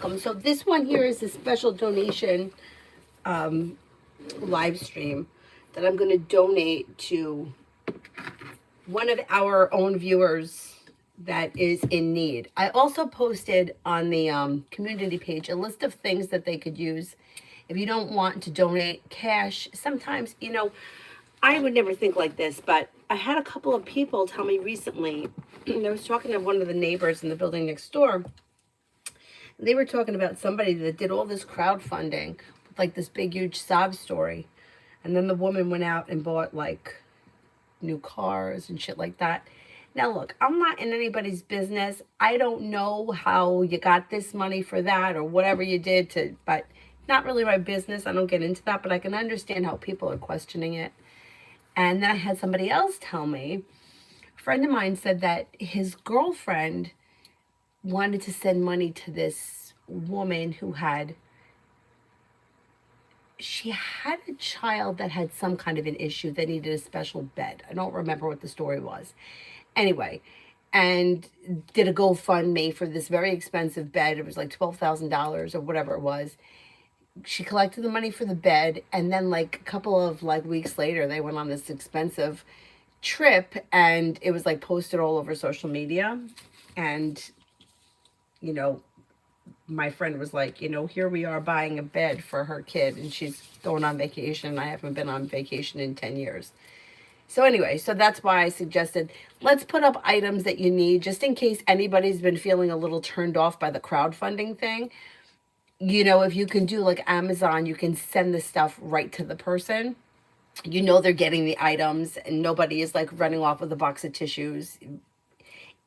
welcome. So this one here is a special donation live stream that I'm going to donate to one of our own viewers that is in need. I also posted on the community page a list of things that they could use if you don't want to donate cash. Sometimes, I would never think like this, but I had a couple of people tell me recently, I was talking to one of the neighbors in the building next door. They were talking about somebody that did all this crowdfunding with like this big, huge sob story. And then the woman went out and bought like new cars and shit like that. Now, look, I'm not in anybody's business. I don't know how you got this money for that or whatever you did to, but not really my business. I don't get into that, but I can understand how people are questioning it. And then I had somebody else tell me, a friend of mine said that his girlfriend wanted to send money to this woman who she had a child that had some kind of an issue that needed a special bed. I don't remember what the story was. Anyway, and did a GoFundMe for this very expensive bed. It was like $12,000 or whatever it was. She collected the money for the bed, and then like a couple of like weeks later, they went on this expensive trip, and it was like posted all over social media. And my friend was like, here we are buying a bed for her kid, and she's going on vacation. I haven't been on vacation in 10 years. So anyway, so that's why I suggested let's put up items that you need just in case anybody's been feeling a little turned off by the crowdfunding thing. If you can do like Amazon, you can send the stuff right to the person. They're getting the items and nobody is like running off with a box of tissues.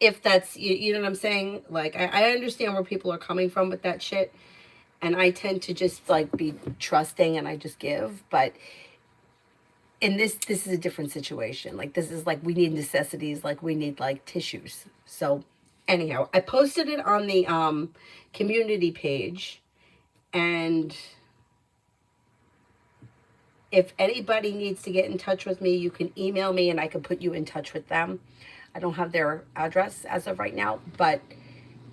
If that's, you know what I'm saying? Like, I understand where people are coming from with that shit. And I tend to just like be trusting and I just give. But in this is a different situation. Like, this is like, we need necessities. Like, we need like tissues. So anyhow, I posted it on the community page. And if anybody needs to get in touch with me, you can email me and I can put you in touch with them. I don't have their address as of right now, but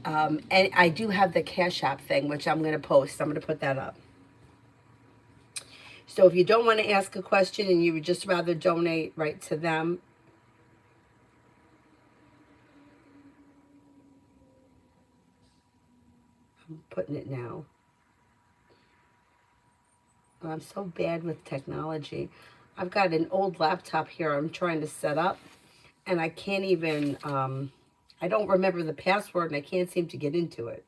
and I do have the Cash App thing, which I'm going to post. I'm going to put that up. So if you don't want to ask a question and you would just rather donate right to them, I'm putting it now. I'm so bad with technology. I've got an old laptop here I'm trying to set up, and I can't even, I don't remember the password, and I can't seem to get into it.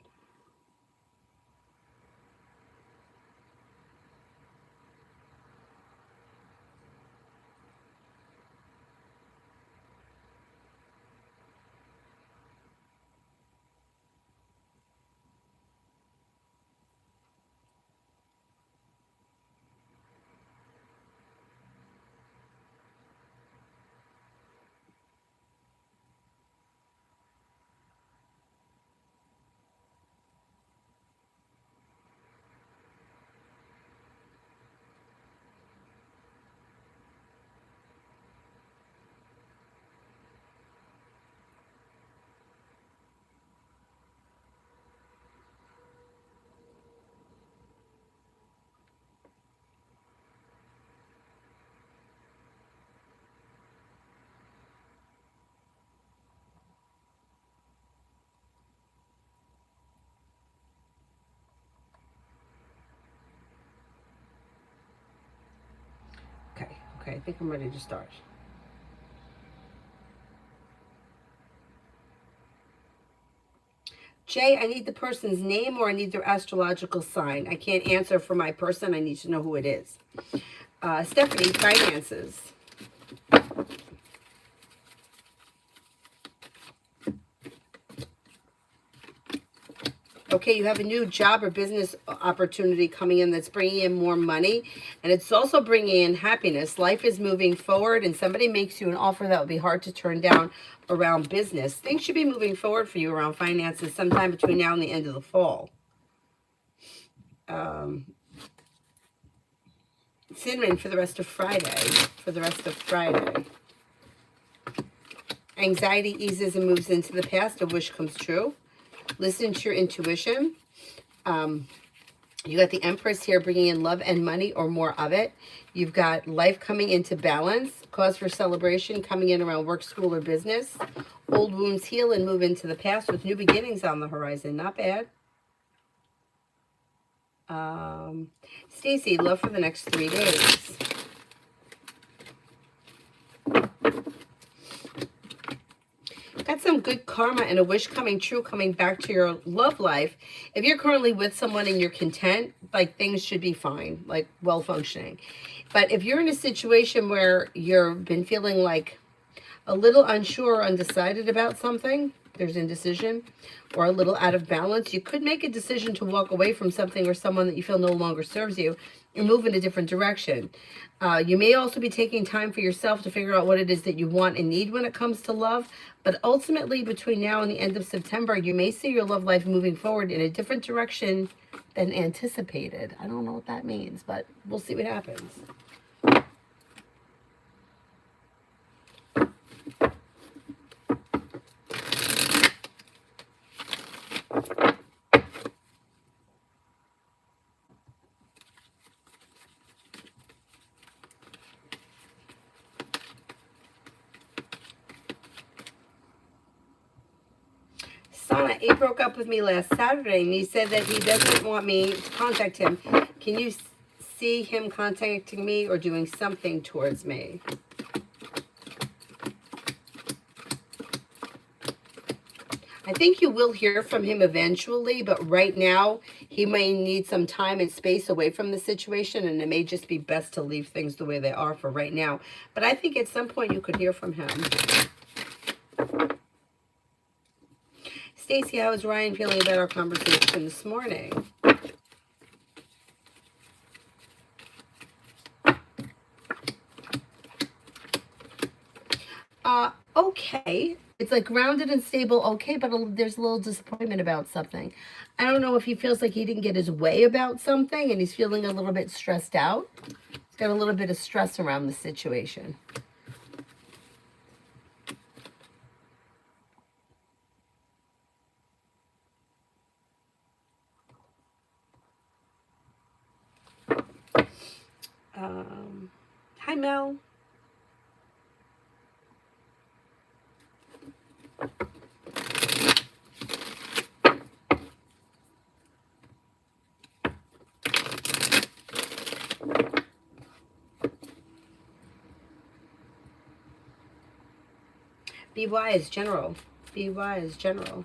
Okay, I think I'm ready to start. Jay, I need the person's name or I need their astrological sign. I can't answer for my person. I need to know who it is. Stephanie, finances. Okay, you have a new job or business opportunity coming in that's bringing in more money, and it's also bringing in happiness. Life is moving forward, and somebody makes you an offer that will be hard to turn down around business. Things should be moving forward for you around finances sometime between now and the end of the fall. Cinnamon for the rest of Friday. Anxiety eases and moves into the past. A wish comes true. Listen to your intuition. You got the Empress here bringing in love and money or more of it. You've got life coming into balance, cause for celebration coming in around work, school, or business. Old wounds heal and move into the past with new beginnings on the horizon. Not bad. Stacy, love for the next 3 days. Got some good karma and a wish coming true, coming back to your love life. If you're currently with someone and you're content, like things should be fine, like well functioning. But if you're in a situation where you've been feeling like a little unsure or undecided about something, there's indecision, or a little out of balance, you could make a decision to walk away from something or someone that you feel no longer serves you and move in a different direction. You may also be taking time for yourself to figure out what it is that you want and need when it comes to love. But ultimately, between now and the end of September, you may see your love life moving forward in a different direction than anticipated. I don't know what that means, but we'll see what happens. Sana, he broke up with me last Saturday, and he said that he doesn't want me to contact him. Can you see him contacting me or doing something towards me? I think you will hear from him eventually, but right now he may need some time and space away from the situation, and it may just be best to leave things the way they are for right now. But I think at some point you could hear from him. Stacy, how is Ryan feeling about our conversation this morning? Okay. It's like grounded and stable, okay, but there's a little disappointment about something. I don't know if he feels like he didn't get his way about something and he's feeling a little bit stressed out. He's got a little bit of stress around the situation. Hi, Mel. Be wise, general. Be wise, general.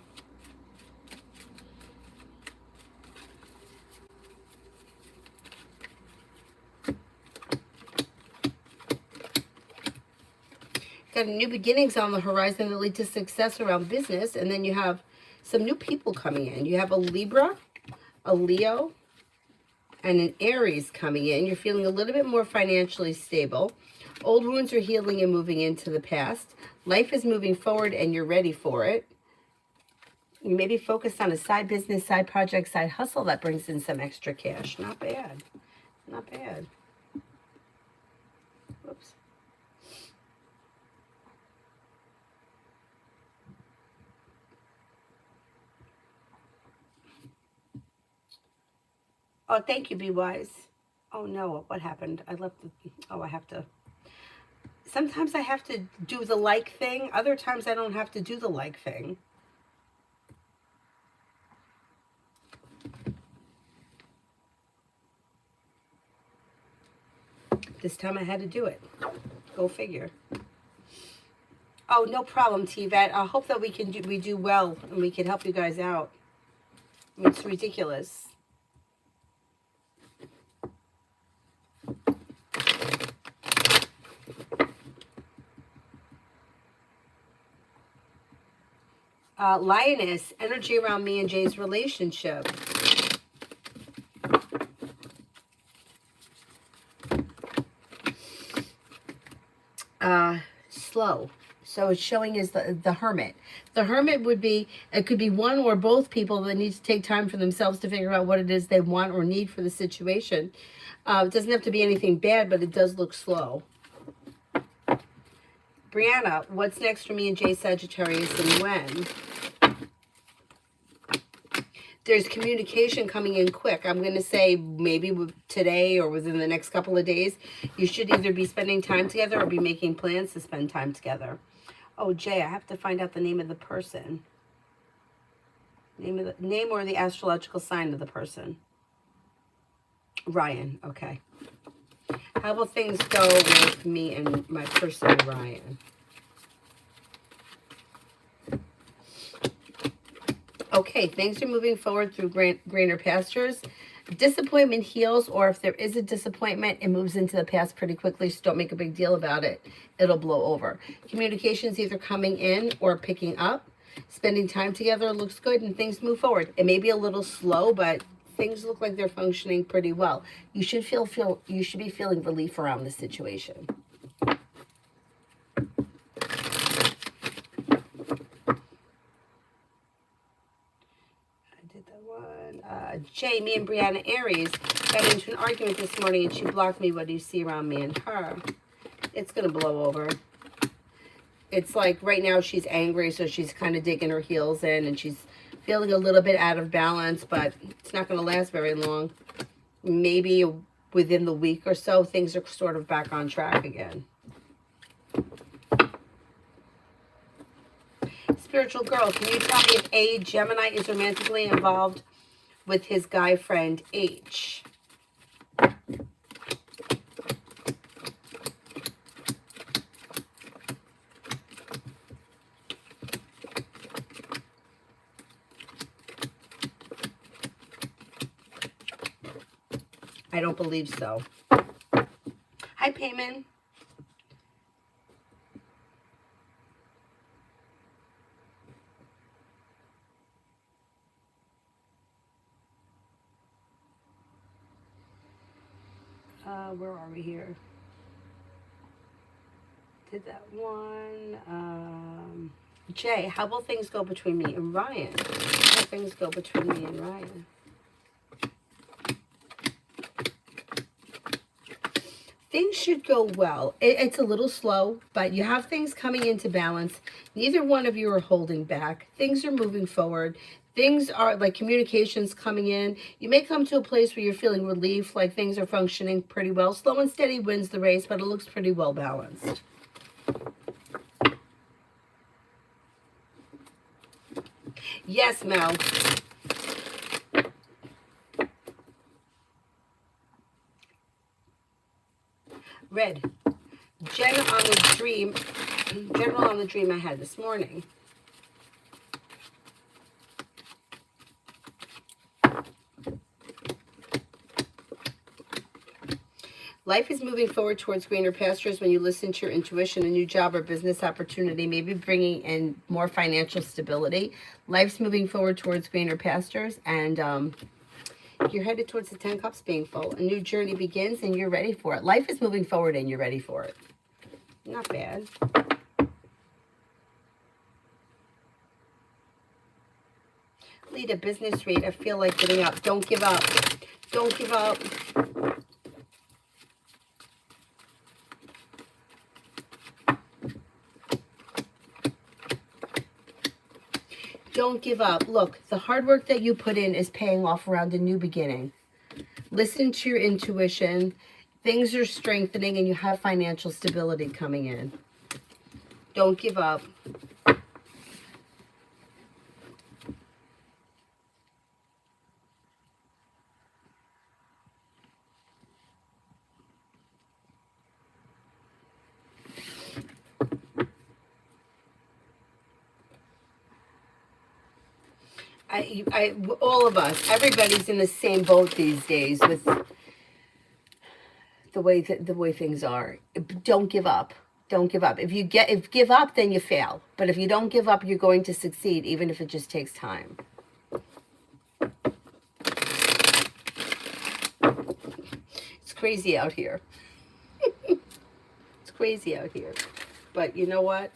Got new beginnings on the horizon that lead to success around business, and then you have some new people coming in. You have a Libra, a Leo, and an Aries coming in. You're feeling a little bit more financially stable. Old wounds are healing and moving into the past. Life is moving forward and you're ready for it. You may be focused on a side business, side project, side hustle that brings in some extra cash. Not bad. Not bad. Whoops. Oh, thank you, Be Wise. Oh, no. What happened? I left the... Oh, I have to... Sometimes I have to do the like thing. Other times I don't have to do the like thing. This time I had to do it. Go figure. Oh, no problem, T-Vet. I hope that we do well and we can help you guys out. I mean, it's ridiculous. Lioness, energy around me and Jay's relationship. Slow. So it's showing as the hermit. The hermit would be, it could be one or both people that need to take time for themselves to figure out what it is they want or need for the situation. It doesn't have to be anything bad, but it does look slow. Brianna, what's next for me and Jay Sagittarius and when? there's communication coming in quick. I'm going to say maybe today or within the next couple of days, you should either be spending time together or be making plans to spend time together. Oh, Jay, I have to find out the name of the person. Name or the astrological sign of the person. Ryan, okay. How will things go with me and my person, Ryan? Okay, things are moving forward through greener pastures. Disappointment heals, or if there is a disappointment, it moves into the past pretty quickly, so don't make a big deal about it. It'll blow over. Communication's either coming in or picking up. Spending time together looks good, and things move forward. It may be a little slow, but things look like they're functioning pretty well. You should you should be feeling relief around the situation. Jay, me and Brianna Aries got into an argument this morning and she blocked me. What do you see around me and her? It's going to blow over. It's like right now she's angry, so she's kind of digging her heels in and she's feeling a little bit out of balance, but it's not going to last very long. Maybe within the week or so, things are sort of back on track again. Spiritual girl, can you tell me if A, Gemini is romantically involved with his guy friend H? I don't believe so. Hi, Payman. Where are we here? Did that one. Jay, how will things go between me and Ryan? How will things go between me and Ryan? Things should go well. It's a little slow, but you have things coming into balance. Neither one of you are holding back. Things are moving forward. Things are like communications coming in. You may come to a place where you're feeling relief, like things are functioning pretty well. Slow and steady wins the race, but it looks pretty well balanced. Yes, Mel. Red. General on the dream I had this morning. Life is moving forward towards greener pastures when you listen to your intuition. A new job or business opportunity, maybe bringing in more financial stability. Life's moving forward towards greener pastures, and you're headed towards the 10 cups being full. A new journey begins, and you're ready for it. Life is moving forward, and you're ready for it. Not bad. Lead a business read. I feel like giving up. Don't give up. Don't give up. Don't give up. Look, the hard work that you put in is paying off around a new beginning. Listen to your intuition. Things are strengthening and you have financial stability coming in. Don't give up. All of us, everybody's in the same boat these days with the way things are. Don't give up. Don't give up. If give up, then you fail. But if you don't give up, you're going to succeed, even if it just takes time. It's crazy out here. It's crazy out here. But you know what?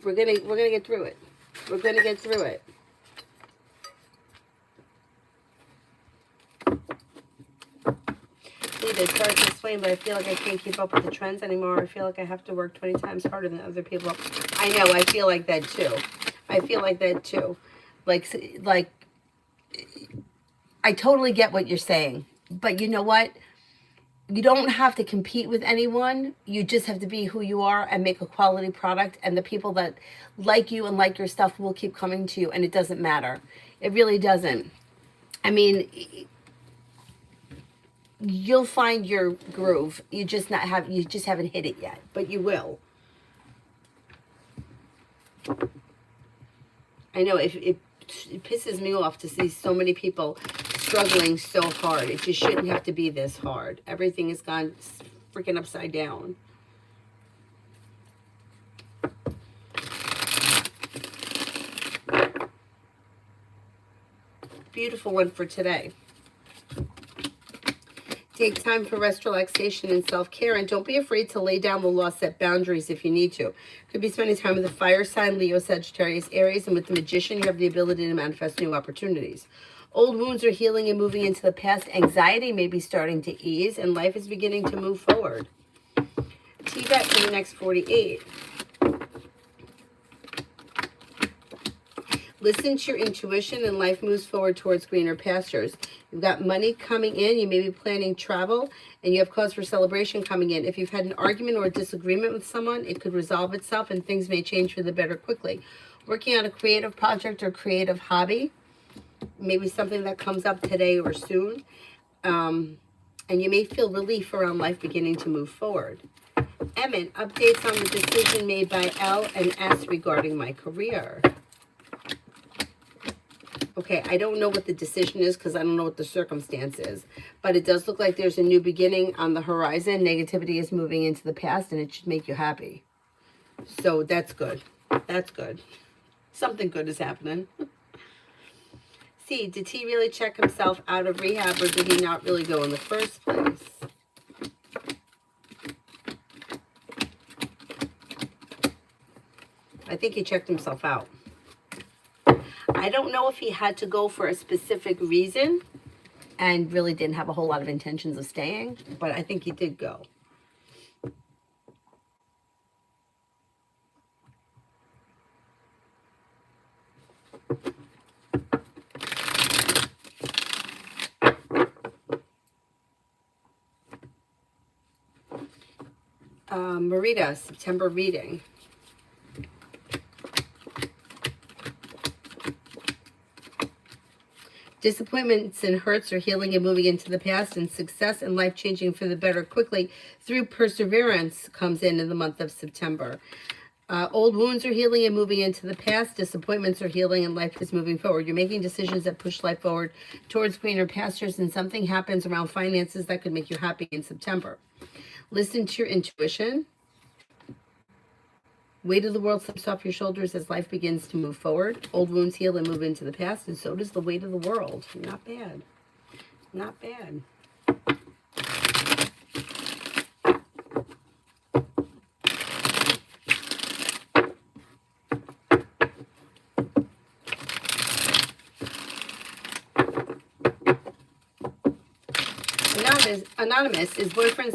We're gonna get through it. We're gonna get through it. It's hard to explain, but I feel like I can't keep up with the trends anymore. I feel like I have to work 20 times harder than other people. I know, I feel like that too. I feel like that too. Like I totally get what you're saying. But you know what? You don't have to compete with anyone. You just have to be who you are and make a quality product. And the people that like you and like your stuff will keep coming to you. And it doesn't matter. It really doesn't. I mean, you'll find your groove. You just haven't hit it yet, but you will. I know it pisses me off to see so many people struggling so hard. It just shouldn't have to be this hard. Everything has gone freaking upside down. Beautiful one for today. Take time for rest, relaxation, and self-care, and don't be afraid to lay down the law, set boundaries if you need to. Could be spending time with the fire sign, Leo, Sagittarius, Aries, and with the Magician, you have the ability to manifest new opportunities. Old wounds are healing and moving into the past. Anxiety may be starting to ease, and life is beginning to move forward. TBET for the next 48. Listen to your intuition and life moves forward towards greener pastures. You've got money coming in. You may be planning travel and you have cause for celebration coming in. If you've had an argument or a disagreement with someone, it could resolve itself and things may change for the better quickly. Working on a creative project or creative hobby, maybe something that comes up today or soon. And you may feel relief around life beginning to move forward. Emmett, updates on the decision made by L and S regarding my career. Okay, I don't know what the decision is because I don't know what the circumstance is. But it does look like there's a new beginning on the horizon. Negativity is moving into the past and it should make you happy. So that's good. That's good. Something good is happening. See, did he really check himself out of rehab or did he not really go in the first place? I think he checked himself out. I don't know if he had to go for a specific reason and really didn't have a whole lot of intentions of staying, but I think he did go. Marita, September reading. Disappointments and hurts are healing and moving into the past, and success and life changing for the better quickly through perseverance comes in the month of September. Old wounds are healing and moving into the past. Disappointments are healing and life is moving forward. You're making decisions that push life forward towards greener pastures, and something happens around finances that could make you happy in September. Listen to your intuition. Weight of the world slips off your shoulders as life begins to move forward. Old wounds heal and move into the past, and so does the weight of the world. Not bad. Not bad. Anonymous, is boyfriend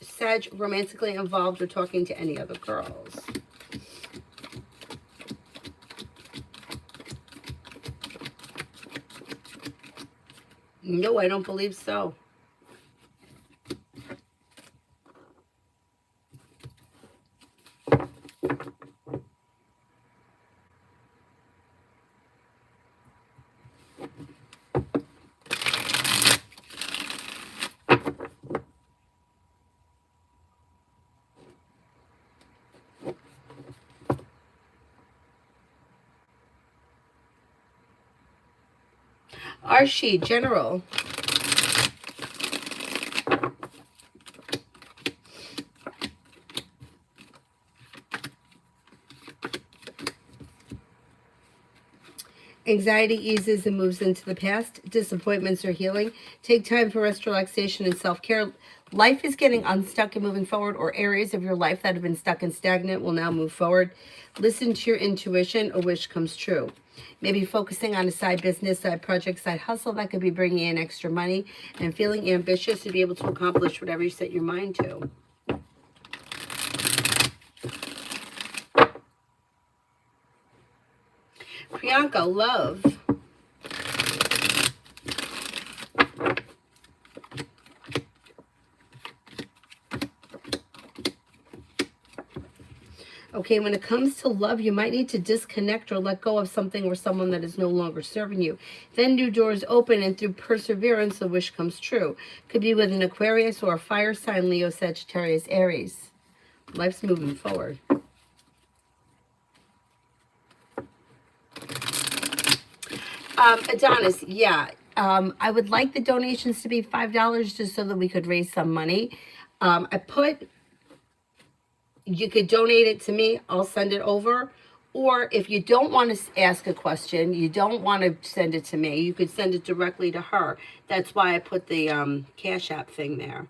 Sag romantically involved or talking to any other girls? No, I don't believe so. Archie, General. Anxiety eases and moves into the past. Disappointments are healing. Take time for rest, relaxation, and self-care. Life is getting unstuck and moving forward, or areas of your life that have been stuck and stagnant will now move forward. Listen to your intuition. A wish comes true. Maybe focusing on a side business, side project, side hustle that could be bringing in extra money, and feeling ambitious to be able to accomplish whatever you set your mind to. Priyanka, love. Okay, when it comes to love, you might need to disconnect or let go of something or someone that is no longer serving you. Then new doors open, and through perseverance, the wish comes true. Could be with an Aquarius or a fire sign, Leo, Sagittarius, Aries. Life's moving forward. Adonis, yeah. I would like the donations to be $5 just so that we could raise some money. You could donate it to me. I'll send it over. Or if you don't want to ask a question, you don't want to send it to me, you could send it directly to her. That's why I put the Cash App thing there.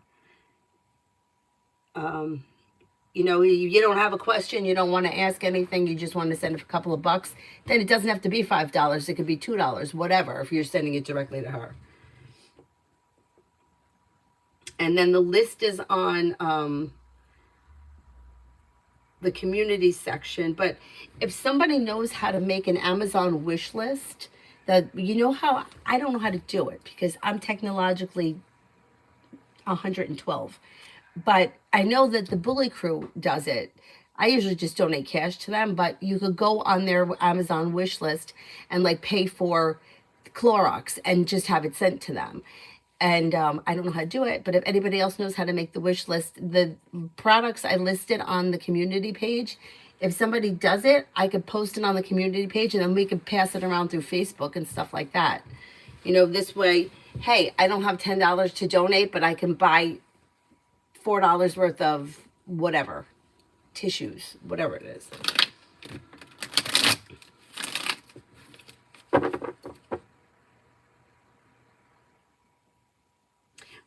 You know, you don't have a question, you don't want to ask anything, you just want to send a couple of bucks, then it doesn't have to be $5. It could be $2, whatever, if you're sending it directly to her. And then the list is on the community section. But if somebody knows how to make an Amazon wish list, that, you know how, I don't know how to do it because I'm technologically 112. But I know that the Bully Crew does it. I usually just donate cash to them, but you could go on their Amazon wish list and like pay for Clorox and just have it sent to them. And I don't know how to do it, but if anybody else knows how to make the wish list, the products I listed on the community page, if somebody does it, I could post it on the community page and then we could pass it around through Facebook and stuff like that. You know, this way, hey, I don't have $10 to donate, but I can buy $4 worth of whatever, tissues, whatever it is.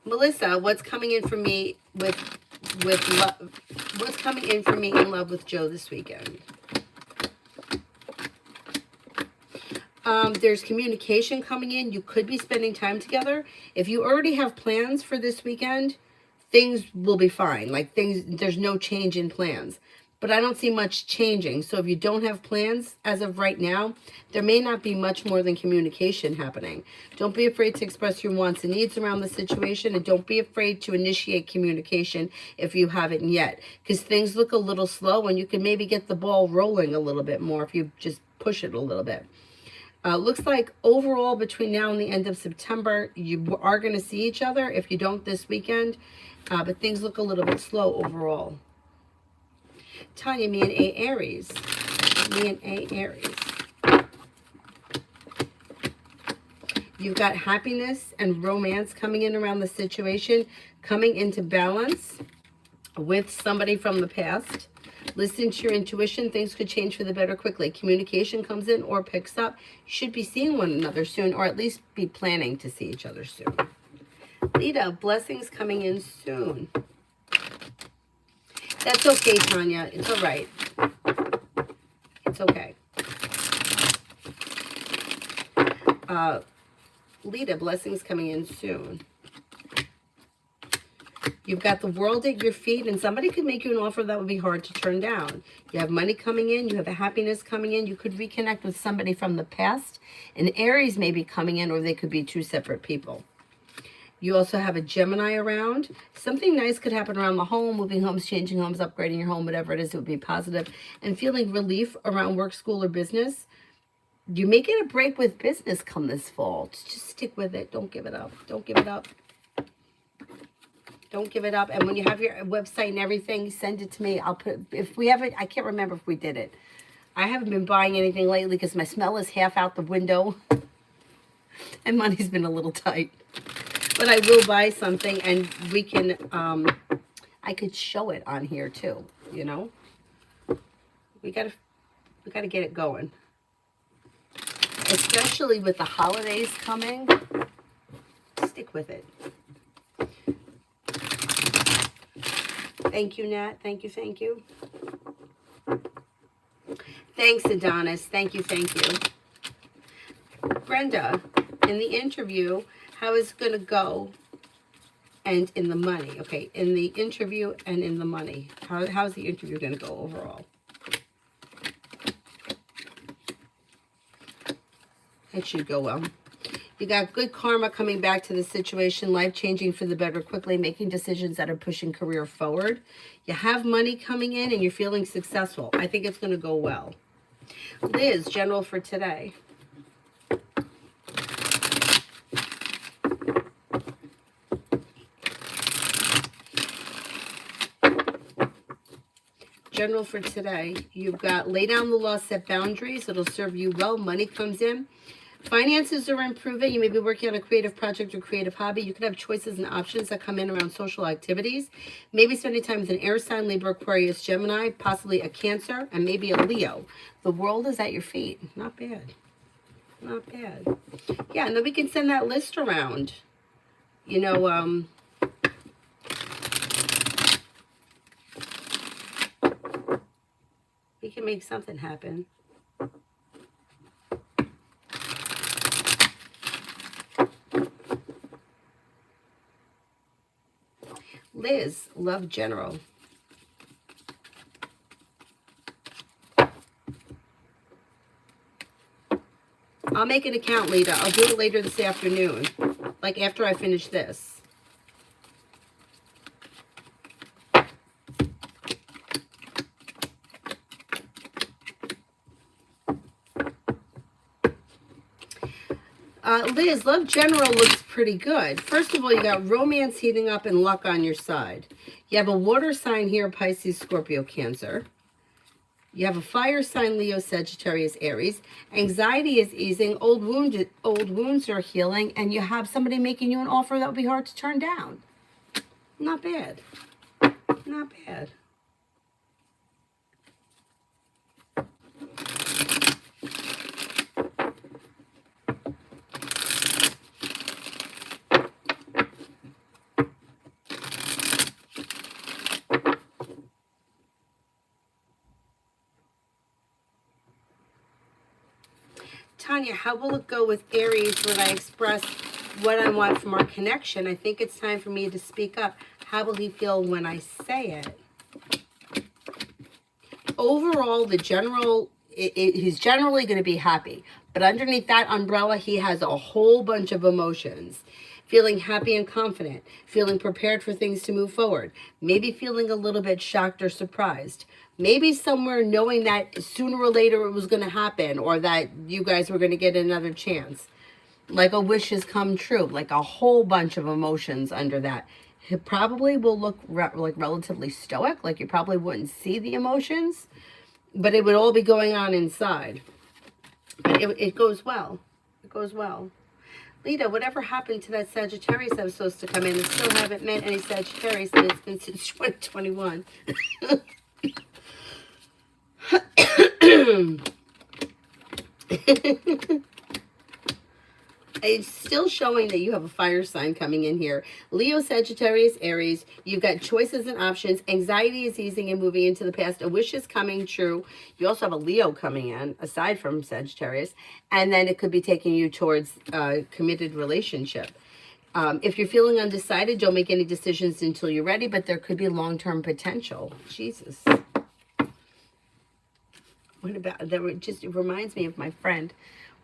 Melissa, what's coming in for me with love? What's coming in for me in love with Joe this weekend? There's communication coming in. You could be spending time together. If you already have plans for this weekend, things will be fine. Like there's no change in plans. But I don't see much changing. So if you don't have plans as of right now, there may not be much more than communication happening. Don't be afraid to express your wants and needs around the situation, and don't be afraid to initiate communication if you haven't yet, because things look a little slow and you can maybe get the ball rolling a little bit more if you just push it a little bit. Looks like overall between now and the end of September, you are going to see each other if you don't this weekend, but things look a little bit slow overall. Tanya, me and A Aries. Me and A Aries. You've got happiness and romance coming in around the situation, coming into balance with somebody from the past. Listen to your intuition. Things could change for the better quickly. Communication comes in or picks up. You should be seeing one another soon, or at least be planning to see each other soon. Lita, blessings coming in soon. That's okay, Tanya. It's all right. It's okay. Lita, blessings coming in soon. You've got the world at your feet, and somebody could make you an offer that would be hard to turn down. You have money coming in. You have a happiness coming in. You could reconnect with somebody from the past. An Aries may be coming in, or they could be two separate people. You also have a Gemini around. Something nice could happen around the home, moving homes, changing homes, upgrading your home, whatever it is, it would be positive. And feeling relief around work, school, or business. You may get a break with business come this fall. Just stick with it. Don't give it up. Don't give it up. Don't give it up. And when you have your website and everything, send it to me. I'll put, if we have it, I can't remember if we did it. I haven't been buying anything lately because my smell is half out the window. And money's been a little tight. But I will buy something, and we can, I could show it on here too, you know. We gotta get it going. Especially with the holidays coming. Stick with it. Thank you, Nat. Thank you, thank you. Thanks, Adonis. Thank you, thank you. Brenda, in the interview, how is it going to go? And in the money. Okay, in the interview and in the money. How's the interview going to go overall? It should go well. You got good karma coming back to the situation, life changing for the better quickly, making decisions that are pushing career forward. You have money coming in and you're feeling successful. I think it's going to go well. Liz, general for today. General for today, you've got lay down the law, set boundaries. It'll serve you well. Money comes in. Finances are improving. You may be working on a creative project or creative hobby. You could have choices and options that come in around social activities. Maybe spending time with an air sign, Libra, Aquarius, Gemini, possibly a Cancer, and maybe a Leo. The world is at your feet. Not bad. Not bad. Yeah, and then we can send that list around. You know, we can make something happen. Liz, love general. I'll make an account, Lita. I'll do it later this afternoon, like after I finish this. Liz, love general looks pretty good. First of all, you got romance heating up and luck on your side. You have a water sign here, Pisces, Scorpio, Cancer. You have a fire sign, Leo, Sagittarius, Aries. Anxiety is easing. Old wounds are healing. And you have somebody making you an offer that would be hard to turn down. Not bad. Not bad. Tanya, how will it go with Aries when I express what I want from our connection? I think it's time for me to speak up. How will he feel when I say it? Overall, the general, he's generally going to be happy. But underneath that umbrella, he has a whole bunch of emotions. Feeling happy and confident. Feeling prepared for things to move forward. Maybe feeling a little bit shocked or surprised. Maybe somewhere knowing that sooner or later it was going to happen, or that you guys were going to get another chance. Like a wish has come true. Like a whole bunch of emotions under that. He probably will look like relatively stoic. Like you probably wouldn't see the emotions. But it would all be going on inside. But it goes well. It goes well. Lita, whatever happened to that Sagittarius that was supposed to come in? I still haven't met any Sagittarius, and it's been since 2021. It's still showing that you have a fire sign coming in here. Leo, Sagittarius, Aries. You've got choices and options. Anxiety is easing and moving into the past. A wish is coming true. You also have a Leo coming in, aside from Sagittarius. And then it could be taking you towards a committed relationship. If you're feeling undecided, don't make any decisions until you're ready. But there could be long-term potential. Jesus. What about that? Just, it reminds me of my friend.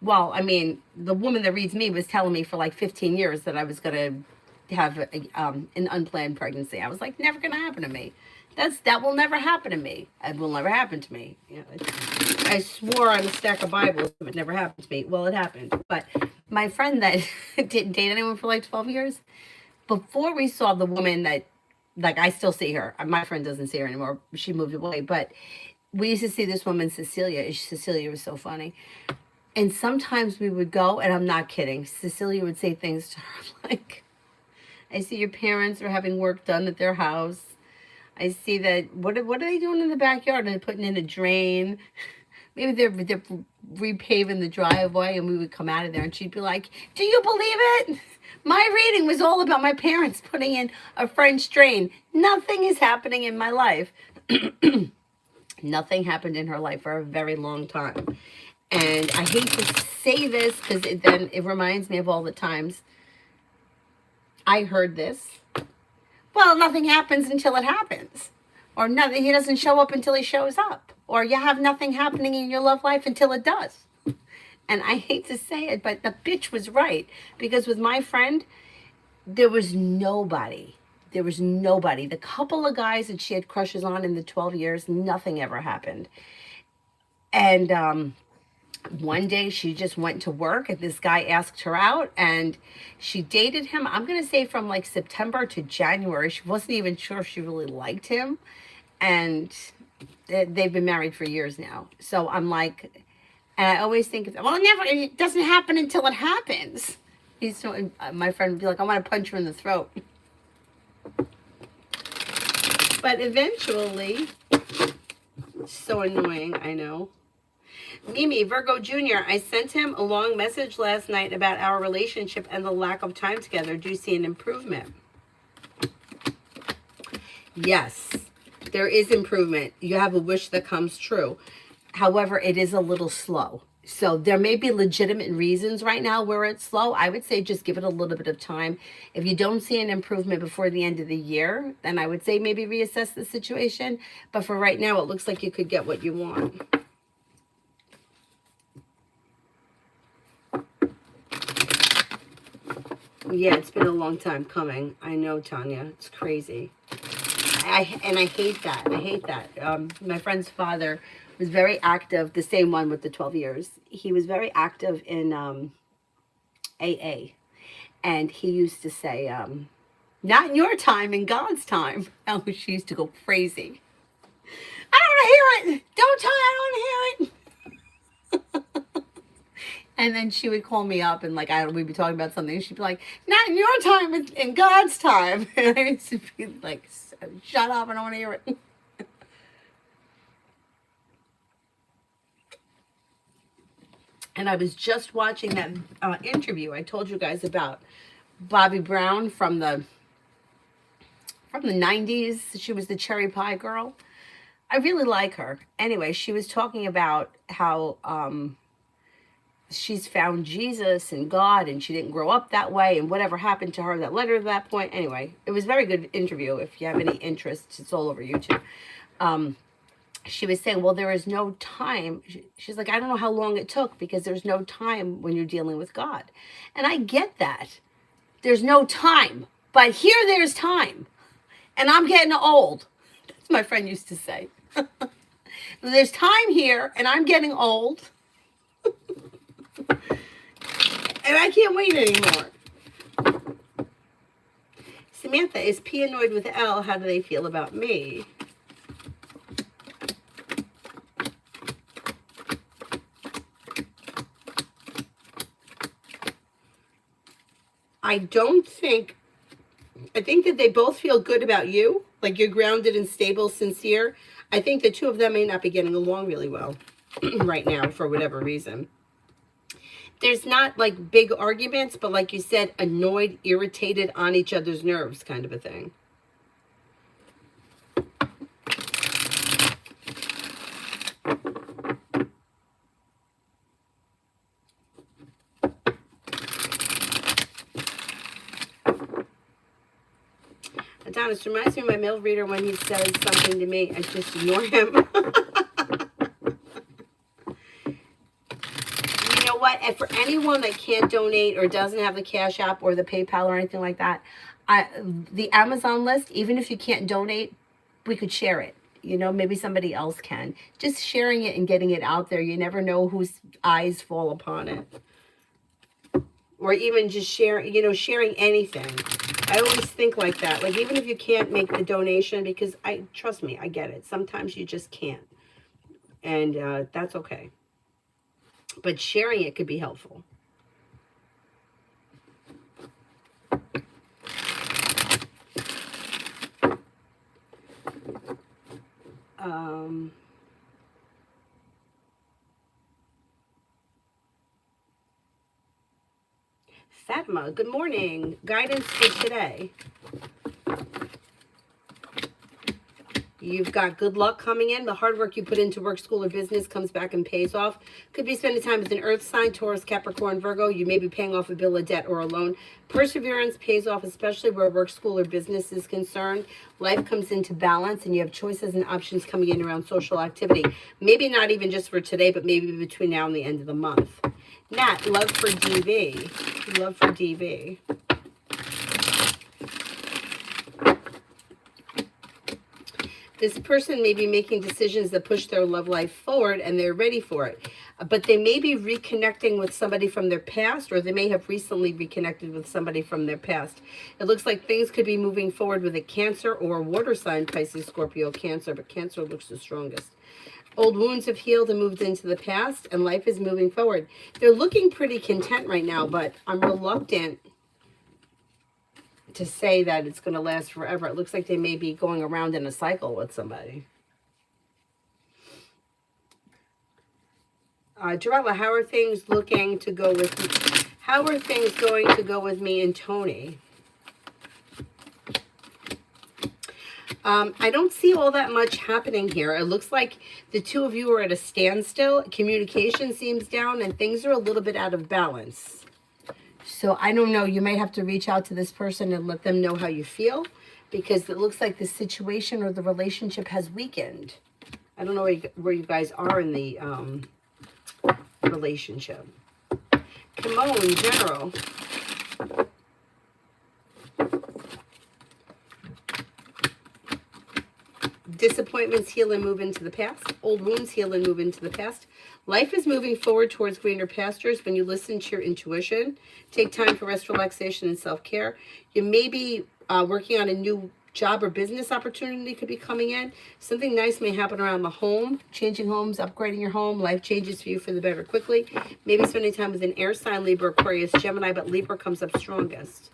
Well, I mean, the woman that reads me was telling me for like 15 years that I was going to have an unplanned pregnancy. I was like, never going to happen to me. That will never happen to me. It will never happen to me. You know, I swore on a stack of Bibles it would never happen to me. Well, it happened. But my friend that didn't date anyone for like 12 years, before we saw the woman that, like, I still see her. My friend doesn't see her anymore. She moved away. But we used to see this woman, Cecilia. Cecilia was so funny. And sometimes we would go, and I'm not kidding, Cecilia would say things to her like, I see your parents are having work done at their house. I see that, what are they doing in the backyard? And they're putting in a drain. Maybe they're repaving the driveway, and we would come out of there, and she'd be like, do you believe it? My reading was all about my parents putting in a French drain. Nothing is happening in my life. Nothing happened in her life for a very long time. And I hate to say this because then it reminds me of all the times I heard this. Well, nothing happens until it happens. Or nothing, he doesn't show up until he shows up. Or you have nothing happening in your love life until it does. And I hate to say it, but the bitch was right. Because with my friend, there was nobody. There was nobody. The couple of guys that she had crushes on in the 12 years, nothing ever happened. And one day she just went to work and this guy asked her out and she dated him. I'm going to say from like September to January. She wasn't even sure she really liked him. And they've been married for years now. So I'm like, and I always think, well, it doesn't happen until it happens. He's so, my friend would be like, I want to punch her in the throat. But eventually, so annoying, I know. Mimi, Virgo Jr., I sent him a long message last night about our relationship and the lack of time together. Do you see an improvement? Yes, there is improvement. You have a wish that comes true. However, it is a little slow. So there may be legitimate reasons right now where it's slow. I would say just give it a little bit of time. If you don't see an improvement before the end of the year, then I would say maybe reassess the situation. But for right now, it looks like you could get what you want. Yeah, it's been a long time coming. I know, Tanya. It's crazy. I hate that. I hate that. My friend's father was very active, the same one with the 12 years. He was very active in AA. And he used to say, not in your time, in God's time. Oh, she used to go crazy. I don't want to hear it. Don't tell me I don't want to hear it. And then she would call me up and like we'd be talking about something. She'd be like, not in your time, in God's time. And I used to be like, shut up, I don't want to hear it. And I was just watching that interview I told you guys about Bobby Brown from the 90s. She was the cherry pie girl. I really like her. Anyway, she was talking about how she's found Jesus and God and she didn't grow up that way and whatever happened to her that led her to that point. Anyway, it was a very good interview. If you have any interest, it's all over YouTube. She was saying, well, there is no time. She's like, I don't know how long it took because there's no time when you're dealing with God. And I get that. There's no time. But here there's time. And I'm getting old. That's what my friend used to say. There's time here and I'm getting old. And I can't wait anymore. Samantha, is P annoyed with L? How do they feel about me? I think that they both feel good about you. Like you're grounded and stable, sincere. I think the two of them may not be getting along really well right now for whatever reason. There's not like big arguments, but like you said, annoyed, irritated, on each other's nerves kind of a thing. Adonis, reminds me of my mail reader when he says something to me. I just ignore him. You know what? And for anyone that can't donate or doesn't have the Cash App or the PayPal or anything like that, the Amazon list, even if you can't donate, we could share it. You know, maybe somebody else can. Just sharing it and getting it out there. You never know whose eyes fall upon it. Or even just sharing, you know, sharing anything. I always think like that. Like, even if you can't make the donation, because trust me, I get it. Sometimes you just can't. And that's okay. But sharing it could be helpful. Fatma, good morning. Guidance for today. You've got good luck coming in. The hard work you put into work, school, or business comes back and pays off. Could be spending time with an earth sign, Taurus, Capricorn, Virgo. You may be paying off a bill, a debt, or a loan. Perseverance pays off, especially where work, school, or business is concerned. Life comes into balance, and you have choices and options coming in around social activity. Maybe not even just for today, but maybe between now and the end of the month. Nat, love for DV. Love for DV. This person may be making decisions that push their love life forward and they're ready for it. But they may be reconnecting with somebody from their past, or they may have recently reconnected with somebody from their past. It looks like things could be moving forward with a Cancer or a water sign, Pisces, Scorpio, Cancer, but Cancer looks the strongest. Old wounds have healed and moved into the past, and life is moving forward. They're looking pretty content right now, but I'm reluctant to say that it's going to last forever. It looks like they may be going around in a cycle with somebody. Jarella, how are things looking to go with me? How are things going to go with me and Tony? I don't see all that much happening here. It looks like the two of you are at a standstill. Communication seems down and things are a little bit out of balance. So I don't know. You might have to reach out to this person and let them know how you feel, because it looks like the situation or the relationship has weakened. I don't know where you guys are in the relationship. Kimon, General. Disappointments heal and move into the past. Old wounds heal and move into the past. Life is moving forward towards greener pastures when you listen to your intuition. Take time for rest, relaxation, and self-care. You may be working on a new job or business opportunity could be coming in. Something nice may happen around the home. Changing homes, upgrading your home. Life changes for you for the better quickly. Maybe spending time with an air sign, Libra, Aquarius, Gemini, but Libra comes up strongest.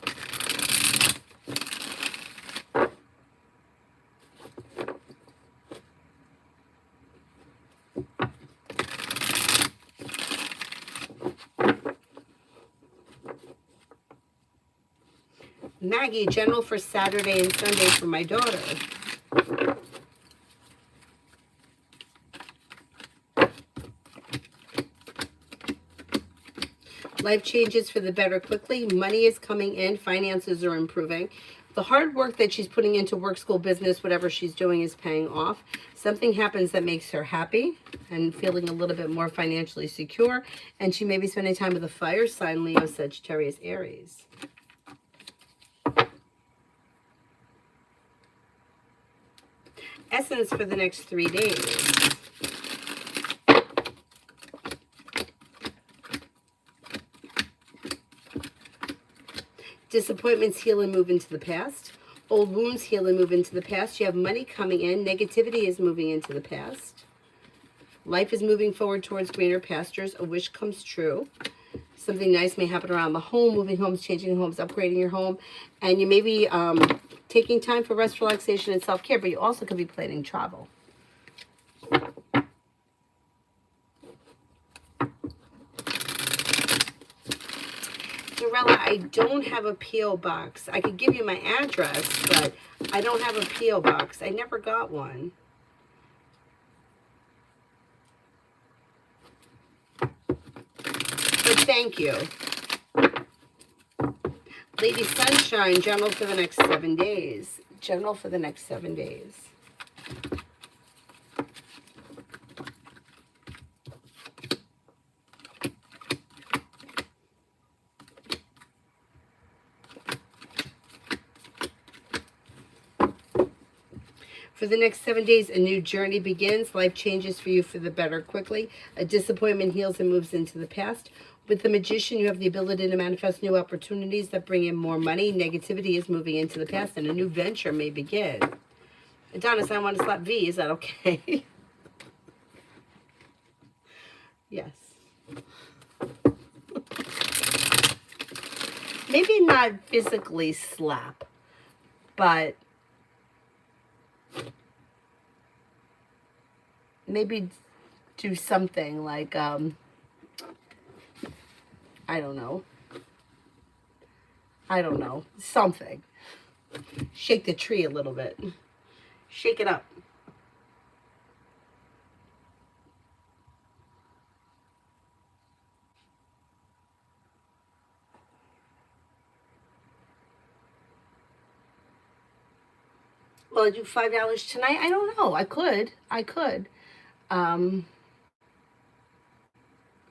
Maggie, general for Saturday and Sunday for my daughter. Life changes for the better quickly. Money is coming in. Finances are improving. The hard work that she's putting into work, school, business, whatever she's doing is paying off. Something happens that makes her happy and feeling a little bit more financially secure. And she may be spending time with a fire sign, Leo, Sagittarius, Aries. Essence for the next 3 days. Disappointments heal and move into the past. Old wounds heal and move into the past. You have money coming in. Negativity is moving into the past. Life is moving forward towards greener pastures. A wish comes true. Something nice may happen around the home. Moving homes, changing homes, upgrading your home. And you may be taking time for rest, relaxation, and self-care, but you also could be planning travel. Dorella, I don't have a P.O. box. I could give you my address, but I don't have a P.O. box. I never got one. But thank you. Lady Sunshine, general for the next 7 days. General for the next 7 days. For the next 7 days, a new journey begins. Life changes for you for the better quickly. A disappointment heals and moves into the past. With the Magician, you have the ability to manifest new opportunities that bring in more money. Negativity is moving into the past, and a new venture may begin. Adonis, I want to slap V. Is that okay? Yes. Maybe not physically slap, but maybe do something like, I don't know, something. Shake the tree a little bit. Shake it up. Will I do $5 tonight? I don't know. I could.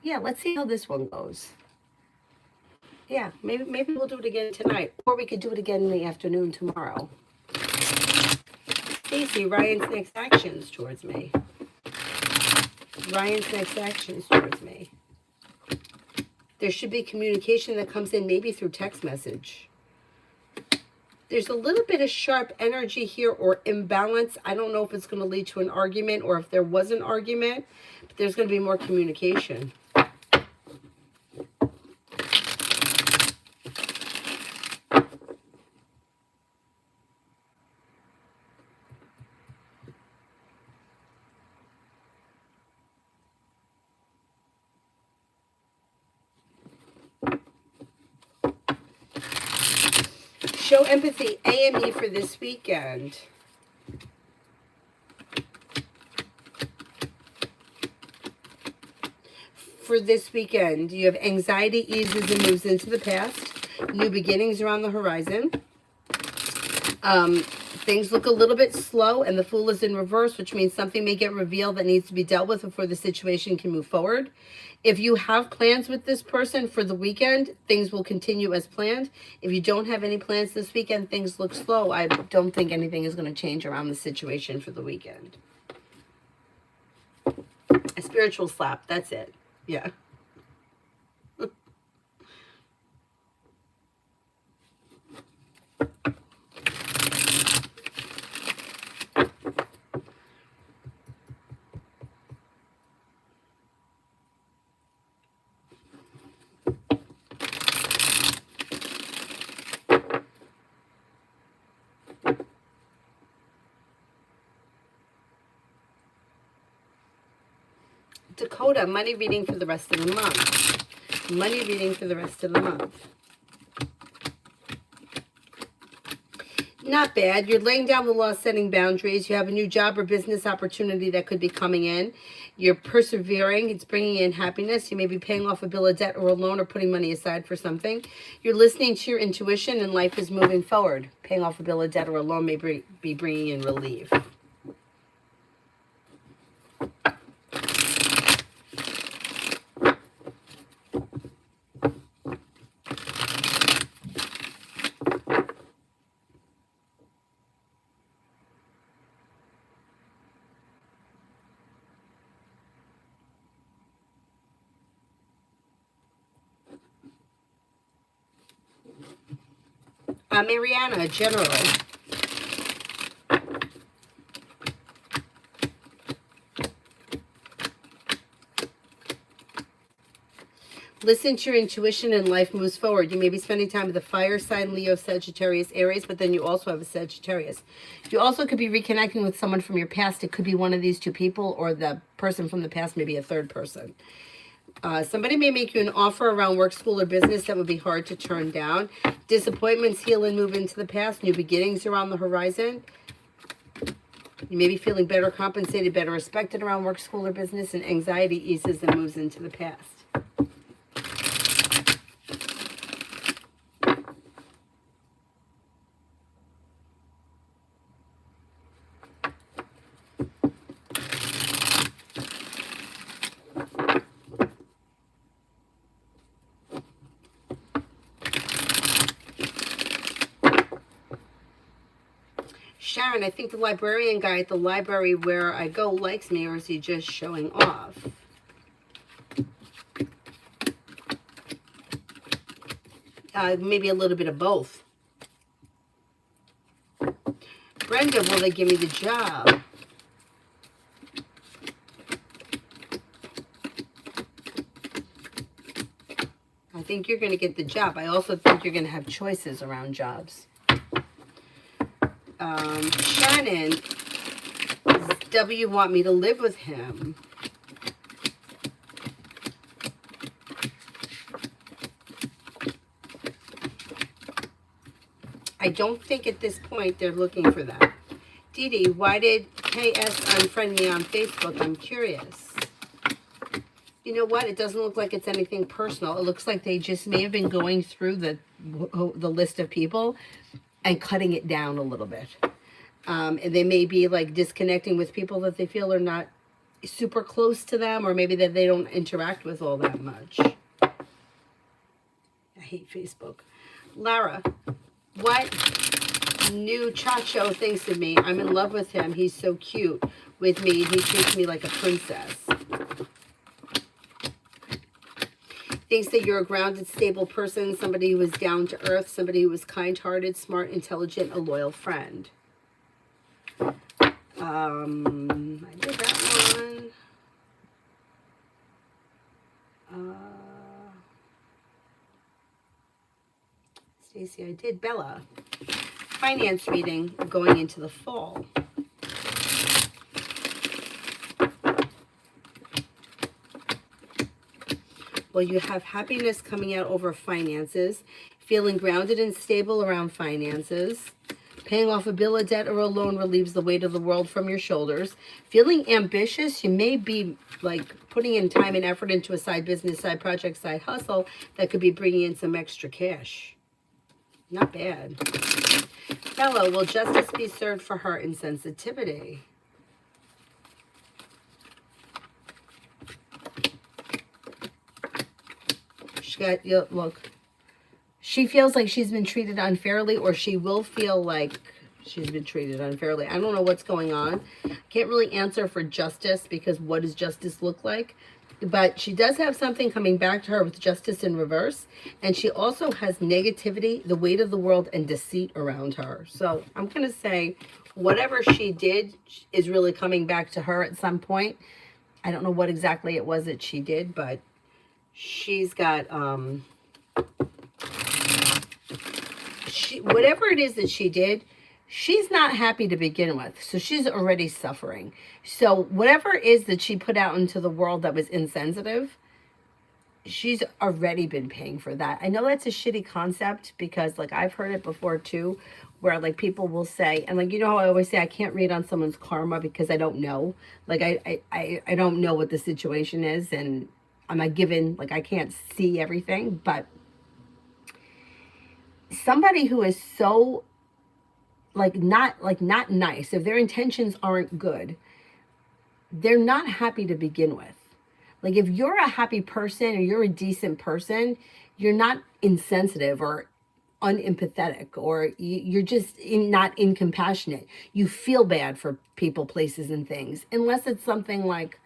Yeah, let's see how this one goes. Yeah, maybe we'll do it again tonight, or we could do it again in the afternoon tomorrow. Stacy, Ryan's next actions towards me. Ryan's next actions towards me. There should be communication that comes in maybe through text message. There's a little bit of sharp energy here or imbalance. I don't know if it's going to lead to an argument or if there was an argument, but there's going to be more communication. Show empathy, AME for this weekend. For this weekend, you have anxiety eases and moves into the past. New beginnings are on the horizon. Things look a little bit slow, and the Fool is in reverse, which means something may get revealed that needs to be dealt with before the situation can move forward. If you have plans with this person for the weekend, things will continue as planned. If you don't have any plans this weekend, things look slow. I don't think anything is going to change around the situation for the weekend. A spiritual slap, that's it. Yeah. Dakota, money reading for the rest of the month. Money reading for the rest of the month. Not bad. You're laying down the law, setting boundaries. You have a new job or business opportunity that could be coming in. You're persevering. It's bringing in happiness. You may be paying off a bill of debt or a loan or putting money aside for something. You're listening to your intuition and life is moving forward. Paying off a bill of debt or a loan may be bringing in relief. Mariana, general. Listen to your intuition and life moves forward. You may be spending time with the fire sign, Leo, Sagittarius, Aries, but then you also have a Sagittarius. You also could be reconnecting with someone from your past. It could be one of these two people, or the person from the past may be a third person. Somebody may make you an offer around work, school, or business that would be hard to turn down. Disappointments heal and move into the past. New beginnings are on the horizon. You may be feeling better compensated, better respected around work, school, or business, and anxiety eases and moves into the past. Sharon, I think the librarian guy at the library where I go likes me, or is he just showing off? Maybe a little bit of both. Brenda, will they give me the job? I think you're going to get the job. I also think you're going to have choices around jobs. Shannon, does W want me to live with him? I don't think at this point they're looking for that. Dee Dee, why did KS unfriend me on Facebook? I'm curious. You know what? It doesn't look like it's anything personal. It looks like they just may have been going through the list of people and cutting it down a little bit. And they may be like disconnecting with people that they feel are not super close to them, or maybe that they don't interact with all that much. I hate Facebook. Lara, what new Chacho thinks of me? I'm in love with him. He's so cute with me. He treats me like a princess. Thinks that you're a grounded, stable person, somebody who is down to earth, somebody who is kind-hearted, smart, intelligent, a loyal friend. I did that one. Stacy, I did. Bella. Finance reading going into the fall. Well, you have happiness coming out over finances, feeling grounded and stable around finances. Paying off a bill of debt or a loan relieves the weight of the world from your shoulders. Feeling ambitious, you may be like putting in time and effort into a side business, side project, side hustle that could be bringing in some extra cash. Not bad. Bella, will justice be served for her insensitivity? She got, look, she feels like she's been treated unfairly, or she will feel like she's been treated unfairly. I don't know what's going on. Can't really answer for justice, because what does justice look like? But she does have something coming back to her with justice in reverse. And she also has negativity, the weight of the world, and deceit around her. So I'm going to say whatever she did is really coming back to her at some point. I don't know what exactly it was that she did, but she's got, whatever it is that she did, she's not happy to begin with. So she's already suffering. So whatever it is that she put out into the world that was insensitive, she's already been paying for that. I know that's a shitty concept, because like I've heard it before too, where like people will say, and like, you know how I always say I can't read on someone's karma because I don't know. Like I don't know what the situation is, and I'm not given, like I can't see everything. But somebody who is so not nice, if their intentions aren't good, they're not happy to begin with. Like if you're a happy person or you're a decent person, you're not insensitive or unempathetic, or you're just not incompassionate. You feel bad for people, places, and things, unless it's something like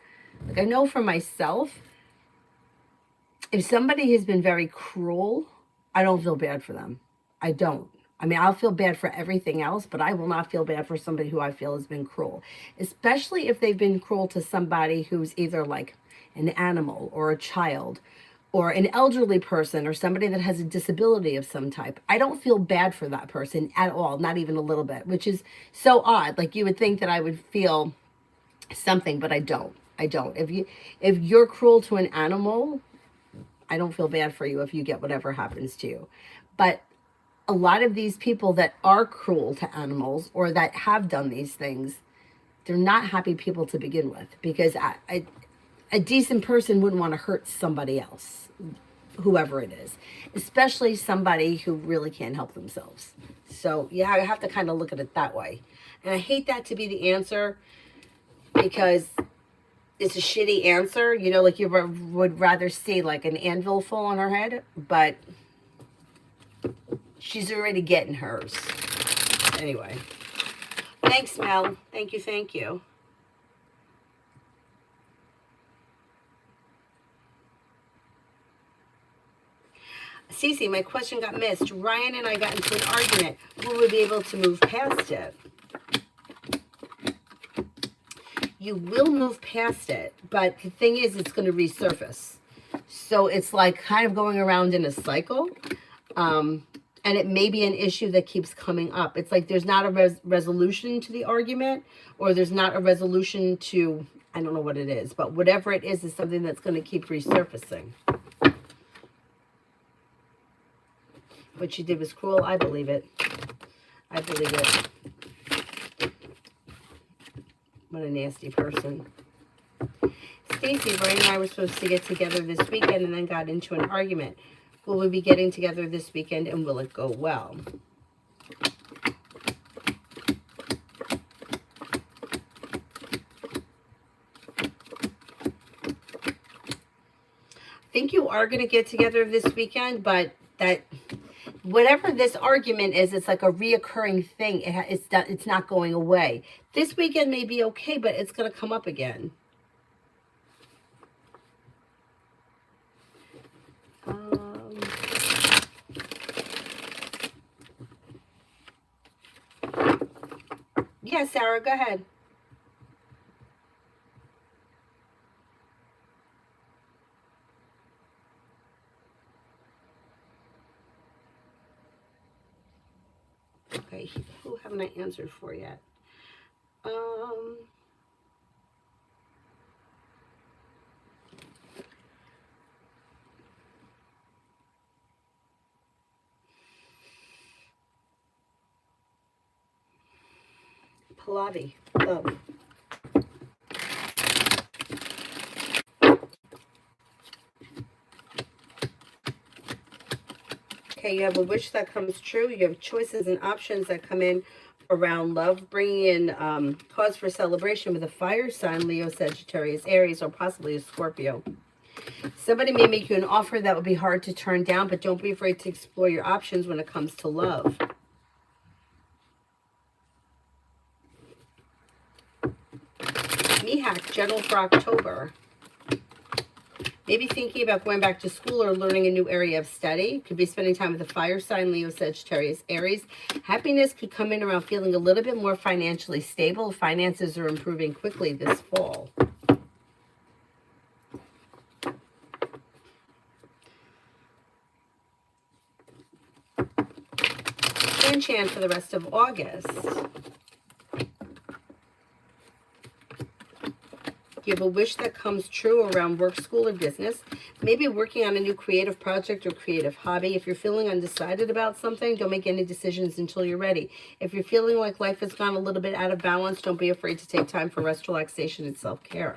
I know for myself, if somebody has been very cruel, I don't feel bad for them. I don't. I mean, I'll feel bad for everything else, but I will not feel bad for somebody who I feel has been cruel, especially if they've been cruel to somebody who's either like an animal or a child or an elderly person or somebody that has a disability of some type. I don't feel bad for that person at all, not even a little bit, which is so odd. Like you would think that I would feel something, but I don't. I don't. If you're cruel to an animal, I don't feel bad for you if you get whatever happens to you. But a lot of these people that are cruel to animals or that have done these things, they're not happy people to begin with, because a decent person wouldn't want to hurt somebody else, whoever it is, especially somebody who really can't help themselves. So yeah, I have to kind of look at it that way. And I hate that to be the answer, because it's a shitty answer, you know, like you would rather see like an anvil fall on her head, but she's already getting hers. Anyway. Thanks, Mel. Thank you, thank you. Cece, my question got missed. Ryan and I got into an argument. Will we be able to move past it? You will move past it, but the thing is, it's going to resurface. So it's like kind of going around in a cycle. And it may be an issue that keeps coming up. It's like there's not a resolution to the argument, or there's not a resolution to, I don't know what it is, but whatever it is something that's going to keep resurfacing. What she did was cruel. I believe it. I believe it. What a nasty person. Stacy, Brian and I were supposed to get together this weekend and then got into an argument. Will we be getting together this weekend, and will it go well? think you are going to get together this weekend, but that whatever this argument is, it's like a reoccurring thing. It's not going away. This weekend may be okay, but it's going to come up again. Yeah, Sarah, go ahead. Okay, who haven't I answered for yet? Pallavi, love. Okay, you have a wish that comes true. You have choices and options that come in around love, bringing in cause for celebration with a fire sign, Leo, Sagittarius, Aries, or possibly a Scorpio. Somebody may make you an offer that would be hard to turn down, but don't be afraid to explore your options when it comes to love. Mihak, general for October. Maybe thinking about going back to school or learning a new area of study. Could be spending time with a fire sign, Leo, Sagittarius, Aries. Happiness could come in around feeling a little bit more financially stable. Finances are improving quickly this fall. Chan for the rest of August. You have a wish that comes true around work, school, or business. Maybe working on a new creative project or creative hobby. If you're feeling undecided about something, don't make any decisions until you're ready. If you're feeling like life has gone a little bit out of balance, don't be afraid to take time for rest, relaxation, and self-care.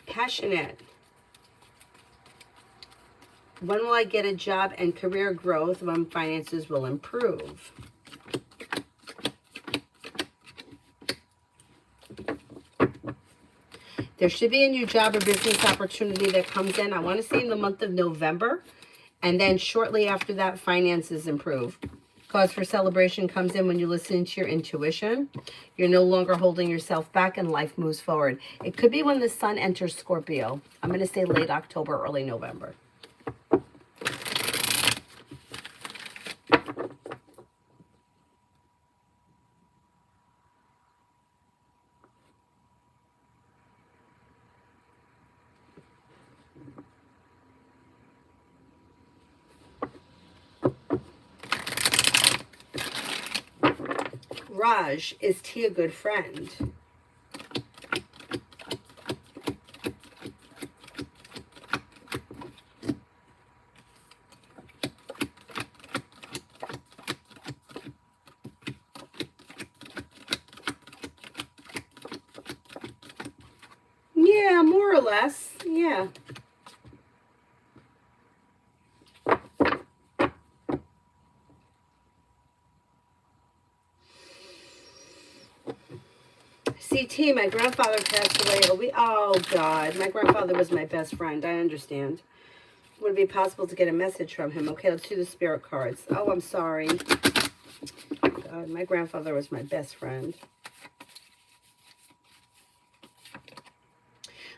Passionate. When will I get a job and career growth? When finances will improve? There should be a new job or business opportunity that comes in. I want to say in the month of November. And then shortly after that, finances improve. Cause for celebration comes in when you listen to your intuition. You're no longer holding yourself back and life moves forward. It could be when the sun enters Scorpio. I'm going to say late October, early November. Raj, is T a good friend? Yeah, more or less. Yeah. CT, my grandfather passed away. Oh, God. My grandfather was my best friend. I understand. Would it be possible to get a message from him? Okay, let's do the spirit cards. Oh, I'm sorry. God, my grandfather was my best friend.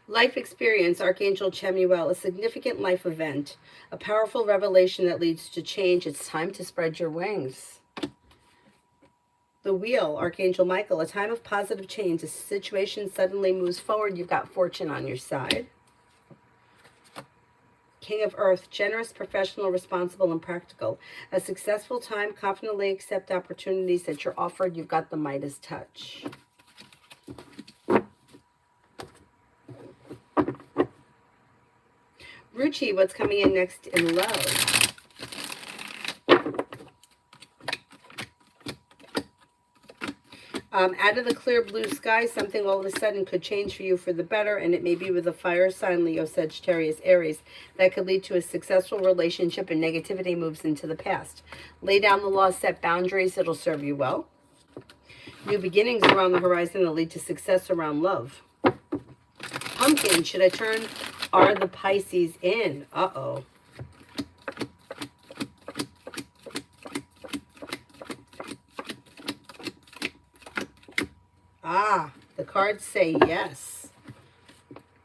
Life experience, Archangel Chamuel, a significant life event, a powerful revelation that leads to change. It's time to spread your wings. The Wheel, Archangel Michael, a time of positive change. A situation suddenly moves forward. You've got fortune on your side. King of Earth, generous, professional, responsible, and practical. A successful time, confidently accept opportunities that you're offered. You've got the Midas touch. Ruchi, what's coming in next in love? Out of the clear blue sky, something all of a sudden could change for you for the better, and it may be with a fire sign, Leo, Sagittarius, Aries, that could lead to a successful relationship and negativity moves into the past. Lay down the law, set boundaries, it'll serve you well. New beginnings around the horizon that lead to success around love. Pumpkin, should I turn are the Pisces in? Uh-oh. Ah, the cards say yes.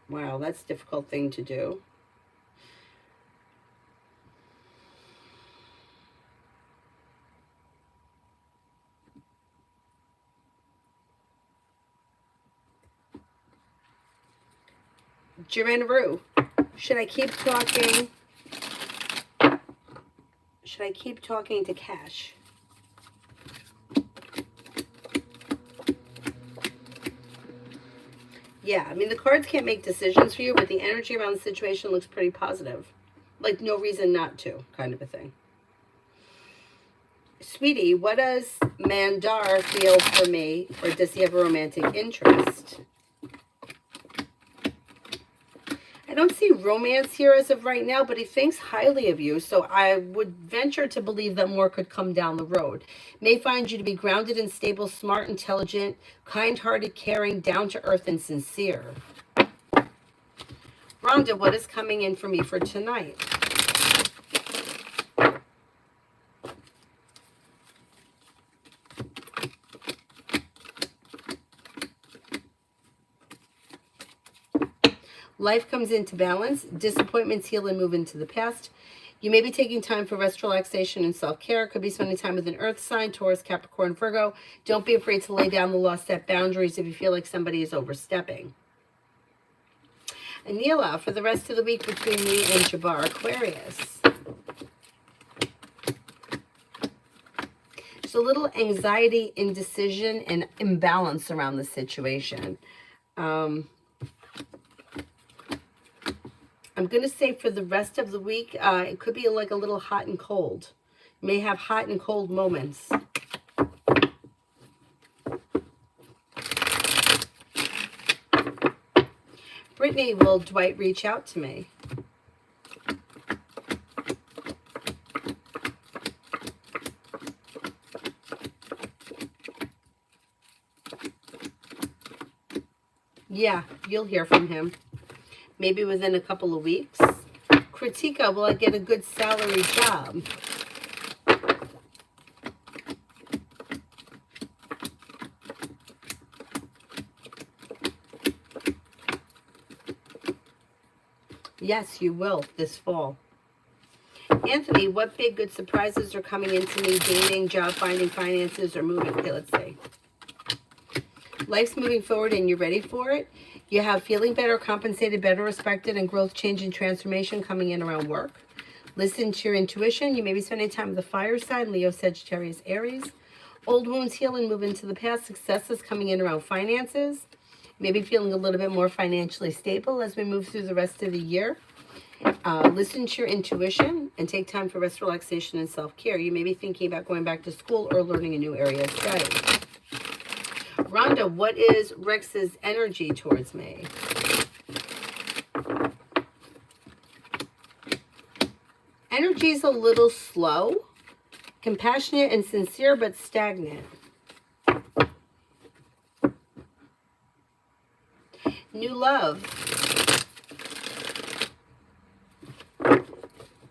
Wow, that's a difficult thing to do. Jirenru, should I keep talking? Should I keep talking to Cash? Yeah, I mean, the cards can't make decisions for you, but the energy around the situation looks pretty positive. Like, no reason not to, kind of a thing. Sweetie, what does Mandar feel for me, or does he have a romantic interest? I don't see romance here as of right now, but he thinks highly of you, so I would venture to believe that more could come down the road. May find you to be grounded and stable, smart, intelligent, kind-hearted, caring, down-to-earth, and sincere. Rhonda, what is coming in for me for tonight? Life comes into balance. Disappointments heal and move into the past. You may be taking time for rest, relaxation, and self-care. Could be spending time with an earth sign, Taurus, Capricorn, Virgo. Don't be afraid to lay down the law, set boundaries if you feel like somebody is overstepping. Anila, for the rest of the week between me and Jabbar, Aquarius. So a little anxiety, indecision, and imbalance around the situation. I'm going to say for the rest of the week, it could be like a little hot and cold. You may have hot and cold moments. Brittany, will Dwight reach out to me? Yeah, you'll hear from him. Maybe within a couple of weeks. Kritika, will I get a good salary job? Yes, you will this fall. Anthony, what big good surprises are coming into me? Dating, job finding, finances, or moving? Okay, let's see. Life's moving forward and you're ready for it. You have feeling better, compensated, better respected, and growth, change, and transformation coming in around work. Listen to your intuition. You may be spending time with the fire sign, Leo, Sagittarius, Aries. Old wounds heal and move into the past. Success is coming in around finances. Maybe feeling a little bit more financially stable as we move through the rest of the year. Listen to your intuition and take time for rest, relaxation, and self-care. You may be thinking about going back to school or learning a new area of study. Rhonda, what is Rex's energy towards me? Energy is a little slow, compassionate and sincere, but stagnant. New love.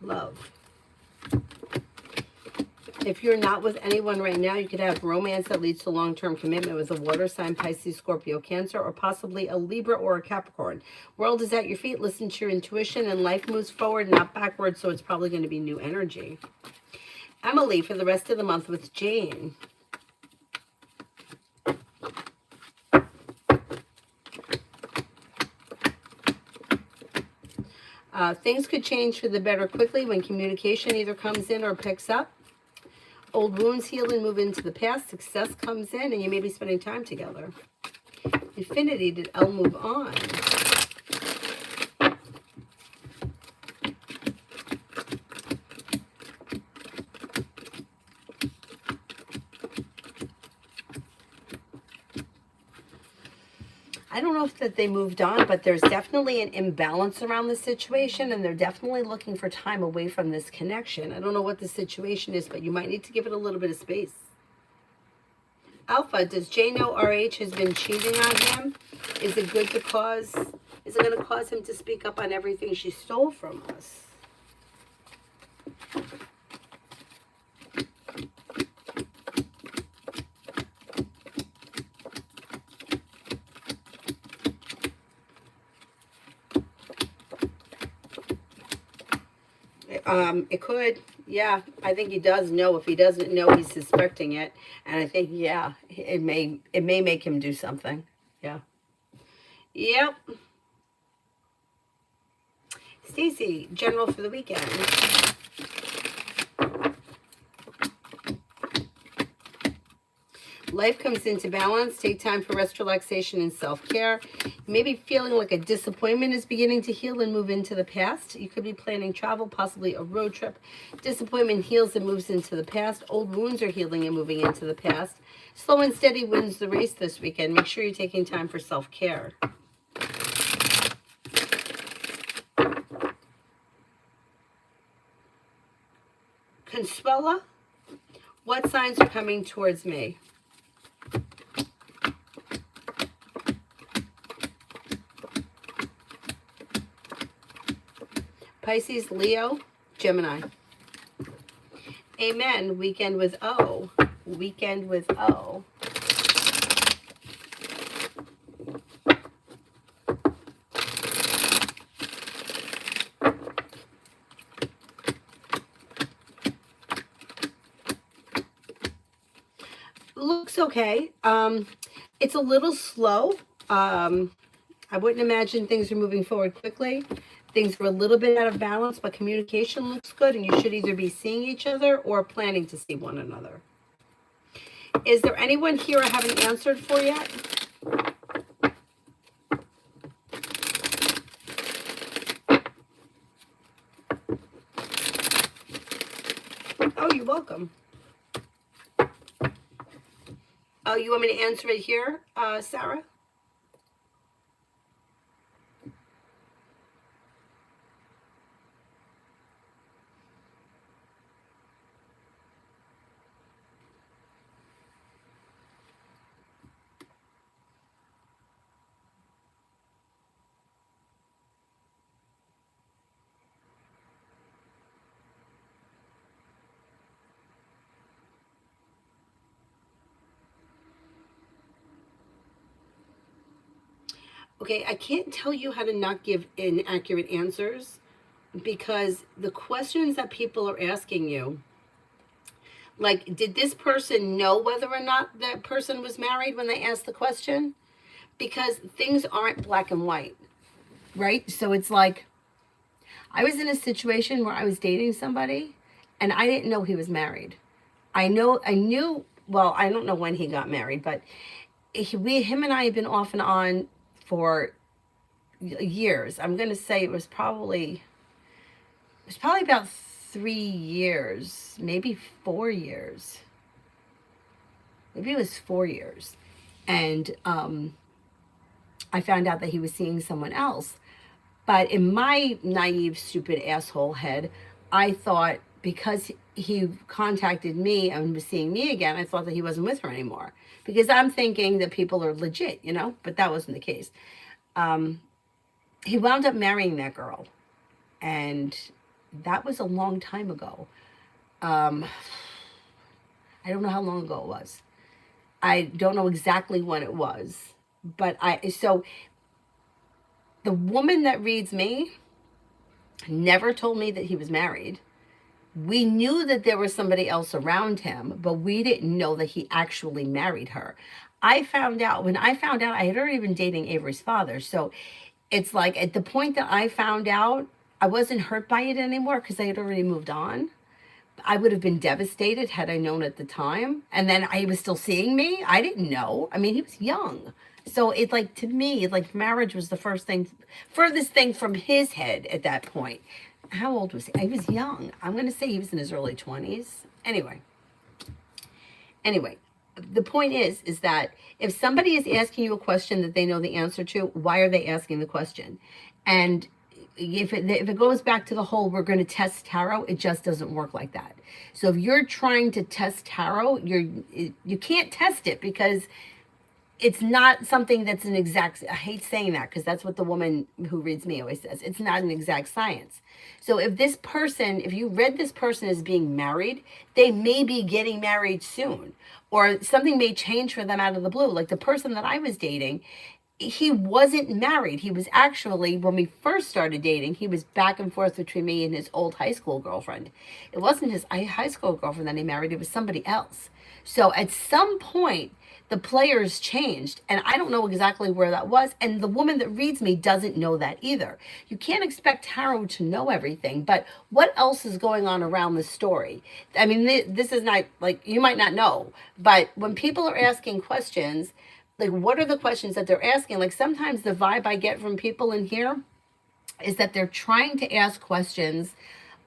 Love. If you're not with anyone right now, you could have romance that leads to long-term commitment with a water sign, Pisces, Scorpio, Cancer, or possibly a Libra or a Capricorn. World is at your feet. Listen to your intuition, and life moves forward, not backwards, so it's probably going to be new energy. Emily, for the rest of the month with Jane. Things could change for the better quickly when communication either comes in or picks up. Old wounds heal and move into the past. Success comes in, and you may be spending time together. Infinity, did Elle move on? I don't know if that they moved on, but there's definitely an imbalance around the situation, and they're definitely looking for time away from this connection. I don't know what the situation is, but you might need to give it a little bit of space. Alpha, does Jay know RH has been cheating on him? Is it going to cause him to speak up on everything she stole from us? It could, yeah. I think he does know. If he doesn't know, he's suspecting it, and I think, yeah, it may make him do something. Yeah. Yep. Stacy, general for the weekend. Life comes into balance. Take time for rest, relaxation, and self-care. You may be feeling like a disappointment is beginning to heal and move into the past. You could be planning travel, possibly a road trip. Disappointment heals and moves into the past. Old wounds are healing and moving into the past. Slow and steady wins the race this weekend. Make sure you're taking time for self-care. Consuela, what signs are coming towards me? Pisces, Leo, Gemini. Amen. Weekend with O. Weekend with O. Looks okay. It's a little slow. I wouldn't imagine things are moving forward quickly. Things are a little bit out of balance, but communication looks good, and you should either be seeing each other or planning to see one another. Is there anyone here I haven't answered for yet? Oh, you're welcome. Oh, you want me to answer it here, Sarah? Okay, I can't tell you how to not give inaccurate answers, because the questions that people are asking you, like, did this person know whether or not that person was married when they asked the question? Because things aren't black and white, right? So it's like, I was in a situation where I was dating somebody and I didn't know he was married. I knew, well, I don't know when he got married, but him and I had been off and on for years. I'm going to say it was probably about 3 years, maybe 4 years. Maybe it was 4 years. And I found out that he was seeing someone else. But in my naive, stupid asshole head, I thought because he contacted me and was seeing me again, I thought that he wasn't with her anymore. Because I'm thinking that people are legit, you know? But that wasn't the case. He wound up marrying that girl. And that was a long time ago. I don't know how long ago it was. I don't know exactly when it was. But so the woman that reads me never told me that he was married. We knew that there was somebody else around him, but we didn't know that he actually married her. When I found out, I had already been dating Avery's father. So it's like at the point that I found out, I wasn't hurt by it anymore because I had already moved on. I would have been devastated had I known at the time. And then he was still seeing me. I didn't know. I mean, he was young. So it's like, to me, like, marriage was the furthest thing from his head at that point. How old was he? He was young. I'm going to say he was in his early 20s. Anyway, the point is that if somebody is asking you a question that they know the answer to, why are they asking the question? And if it goes back to the whole we're going to test tarot, it just doesn't work like that. So if you're trying to test tarot, you can't test it because it's not something that's an exact, I hate saying that because that's what the woman who reads me always says. It's not an exact science. So if this person, if you read this person as being married, they may be getting married soon, or something may change for them out of the blue. Like the person that I was dating, he wasn't married. He was actually, when we first started dating, he was back and forth between me and his old high school girlfriend. It wasn't his high school girlfriend that he married, it was somebody else. So at some point, the players changed, and I don't know exactly where that was. And the woman that reads me doesn't know that either. You can't expect tarot to know everything, but what else is going on around the story? I mean, this is not like, you might not know, but when people are asking questions, like what are the questions that they're asking? Like sometimes the vibe I get from people in here is that they're trying to ask questions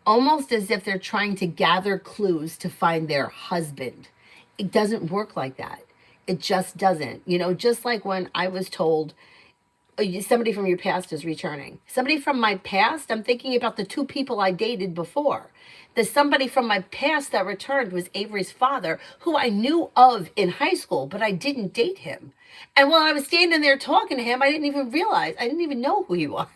almost as if they're trying to gather clues to find their husband. It doesn't work like that. It just doesn't. You know, just like when I was told, somebody from your past is returning. Somebody from my past, I'm thinking about the two people I dated before. The somebody from my past that returned was Avery's father, who I knew of in high school, but I didn't date him. And while I was standing there talking to him, I didn't even realize, I didn't even know who he was.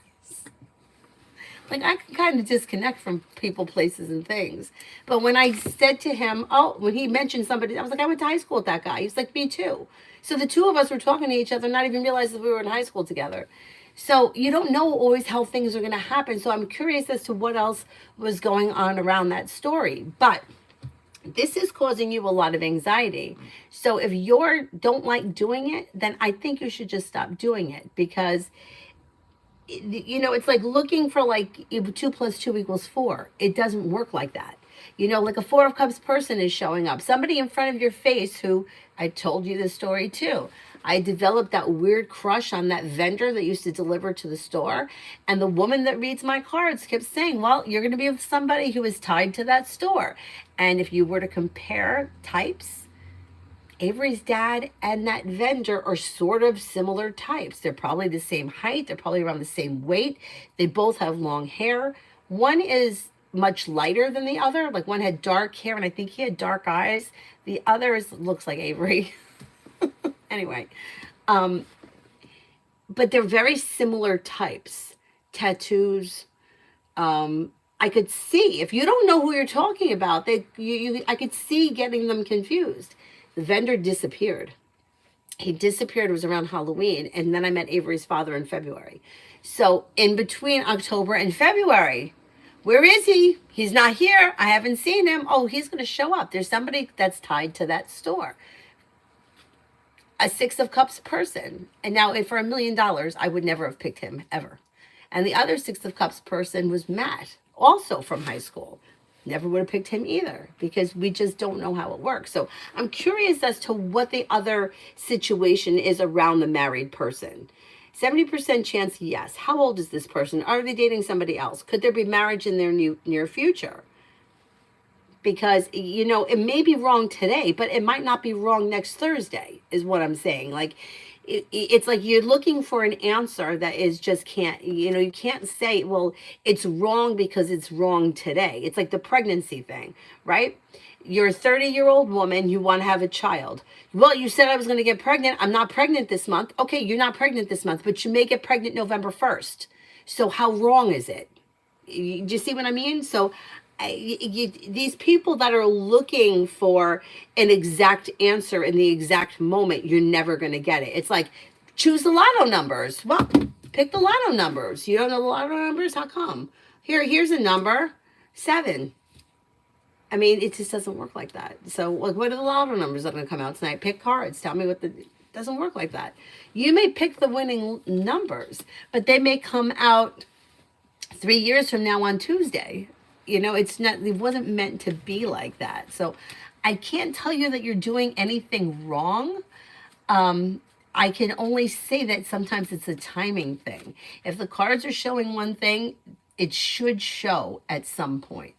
Like I can kind of disconnect from people, places, and things. But when I said to him, oh, when he mentioned somebody, I was like, I went to high school with that guy. He's like, me too. So the two of us were talking to each other, not even realizing that we were in high school together. So you don't know always how things are going to happen. So I'm curious as to what else was going on around that story. But this is causing you a lot of anxiety. So if you don't like doing it, then I think you should just stop doing it, because you know, it's like looking for like 2 plus 2 equals 4. It doesn't work like that. You know, like a 4 of Cups person is showing up. Somebody in front of your face who, I told you this story too. I developed that weird crush on that vendor that used to deliver to the store. And the woman that reads my cards kept saying, well, you're going to be with somebody who is tied to that store. And if you were to compare types, Avery's dad and that vendor are sort of similar types. They're probably the same height. They're probably around the same weight. They both have long hair. One is much lighter than the other. Like one had dark hair and I think he had dark eyes. The other looks like Avery. Anyway, but they're very similar types. Tattoos. I could see, if you don't know who you're talking about, I could see getting them confused. The vendor disappeared. He disappeared. It was around Halloween. And then I met Avery's father in February. So in between October and February, where is he? He's not here. I haven't seen him. Oh, he's going to show up. There's somebody that's tied to that store. A 6 of Cups person. And now for $1 million, I would never have picked him ever. And the other 6 of Cups person was Matt, also from high school. Never would have picked him either, because we just don't know how it works. So I'm curious as to what the other situation is around the married person. 70% chance, yes. How old is this person? Are they dating somebody else? Could there be marriage in their near future? Because, you know, it may be wrong today, but it might not be wrong next Thursday, is what I'm saying. Like, it's like you're looking for an answer that is just can't, you know, you can't say, well, it's wrong because it's wrong today. It's like the pregnancy thing, right? You're a 30-year-old woman, you want to have a child. Well, you said I was going to get pregnant. I'm not pregnant this month. Okay, you're not pregnant this month, but you may get pregnant November 1st. So how wrong is it? Do you see what I mean? So these people that are looking for an exact answer in the exact moment, you're never going to get it. It's like, choose the lotto numbers. Well, pick the lotto numbers. You don't know the lotto numbers? How come? Here's a number, 7. I mean, it just doesn't work like that. So like, what are the lotto numbers that are going to come out tonight? Pick cards. Tell me what it doesn't work like that. You may pick the winning numbers, but they may come out 3 years from now on Tuesday. You know, it wasn't meant to be like that. So I can't tell you that you're doing anything wrong. I can only say that sometimes it's a timing thing. If the cards are showing one thing, it should show at some point.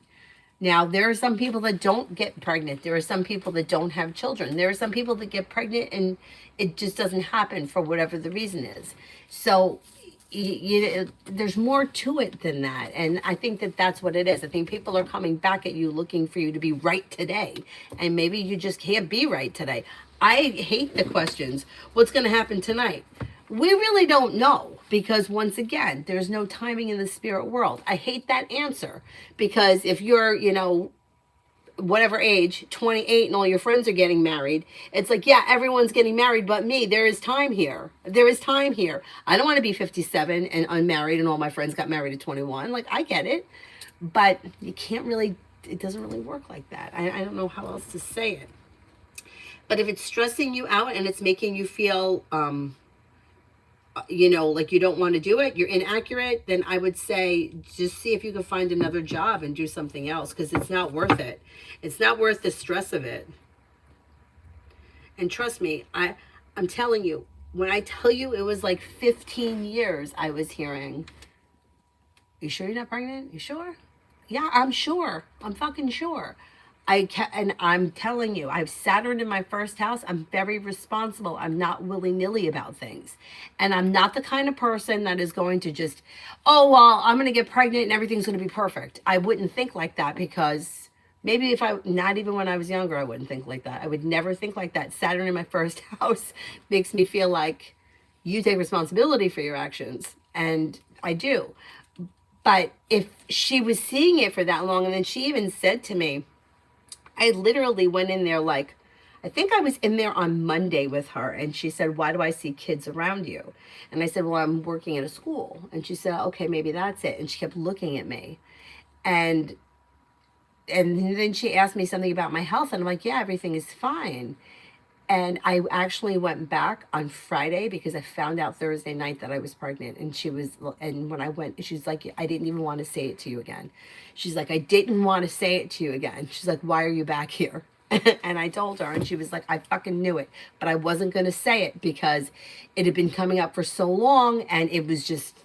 Now, there are some people that don't get pregnant. There are some people that don't have children. There are some people that get pregnant and it just doesn't happen for whatever the reason is. So, there's more to it than that. And I think that that's what it is. I think people are coming back at you looking for you to be right today. And maybe you just can't be right today. I hate the questions. What's going to happen tonight? We really don't know, because once again, there's no timing in the spirit world. I hate that answer, because if you're, whatever age, 28, and all your friends are getting married, it's like, yeah, everyone's getting married but me. There is time here. There is time here. I don't want to be 57 and unmarried and all my friends got married at 21. Like, I get it, but you can't really, it doesn't really work like that. I don't know how else to say it. But if it's stressing you out and it's making you feel, like you don't want to do it, you're inaccurate, then I would say just see if you can find another job and do something else, because it's not worth it. It's not worth the stress of it. And trust me, I'm telling you, when I tell you it was like 15 years I was hearing, you sure you're not pregnant? You sure? Yeah, I'm sure. I'm fucking sure. And I'm telling you, I have Saturn in my first house. I'm very responsible. I'm not willy-nilly about things. And I'm not the kind of person that is going to just, oh, well, I'm going to get pregnant and everything's going to be perfect. I wouldn't think like that, because maybe not even when I was younger, I wouldn't think like that. I would never think like that. Saturn in my first house makes me feel like you take responsibility for your actions. And I do. But if she was seeing it for that long, and then she even said to me, I literally went in there like, I think I was in there on Monday with her, and she said, why do I see kids around you? And I said, well, I'm working at a school. And she said, okay, maybe that's it. And she kept looking at me. And then she asked me something about my health, and I'm like, yeah, everything is fine. And I actually went back on Friday because I found out Thursday night that I was pregnant. And when I went, she's like, I didn't even want to say it to you again. She's like, I didn't want to say it to you again. She's like, why are you back here? And I told her, and she was like, I fucking knew it, but I wasn't going to say it because it had been coming up for so long and it was just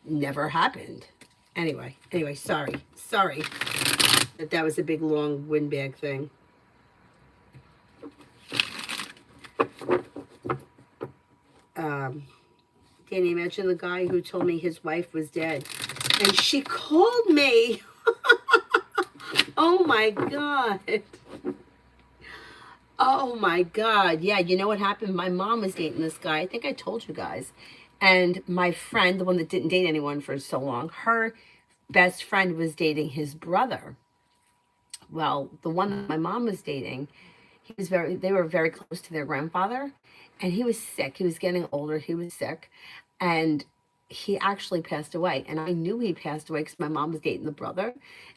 never happened. Anyway, sorry that was a big long windbag thing. Can you imagine the guy who told me his wife was dead? And she called me. Oh my God. Oh my God. Yeah, you know what happened? My mom was dating this guy. I think I told you guys. And my friend, the one that didn't date anyone for so long, her best friend was dating his brother. Well, the one that my mom was dating, they were very close to their grandfather, and he was sick. He was getting older. He was sick, and he actually passed away. And I knew he passed away because my mom was dating the brother,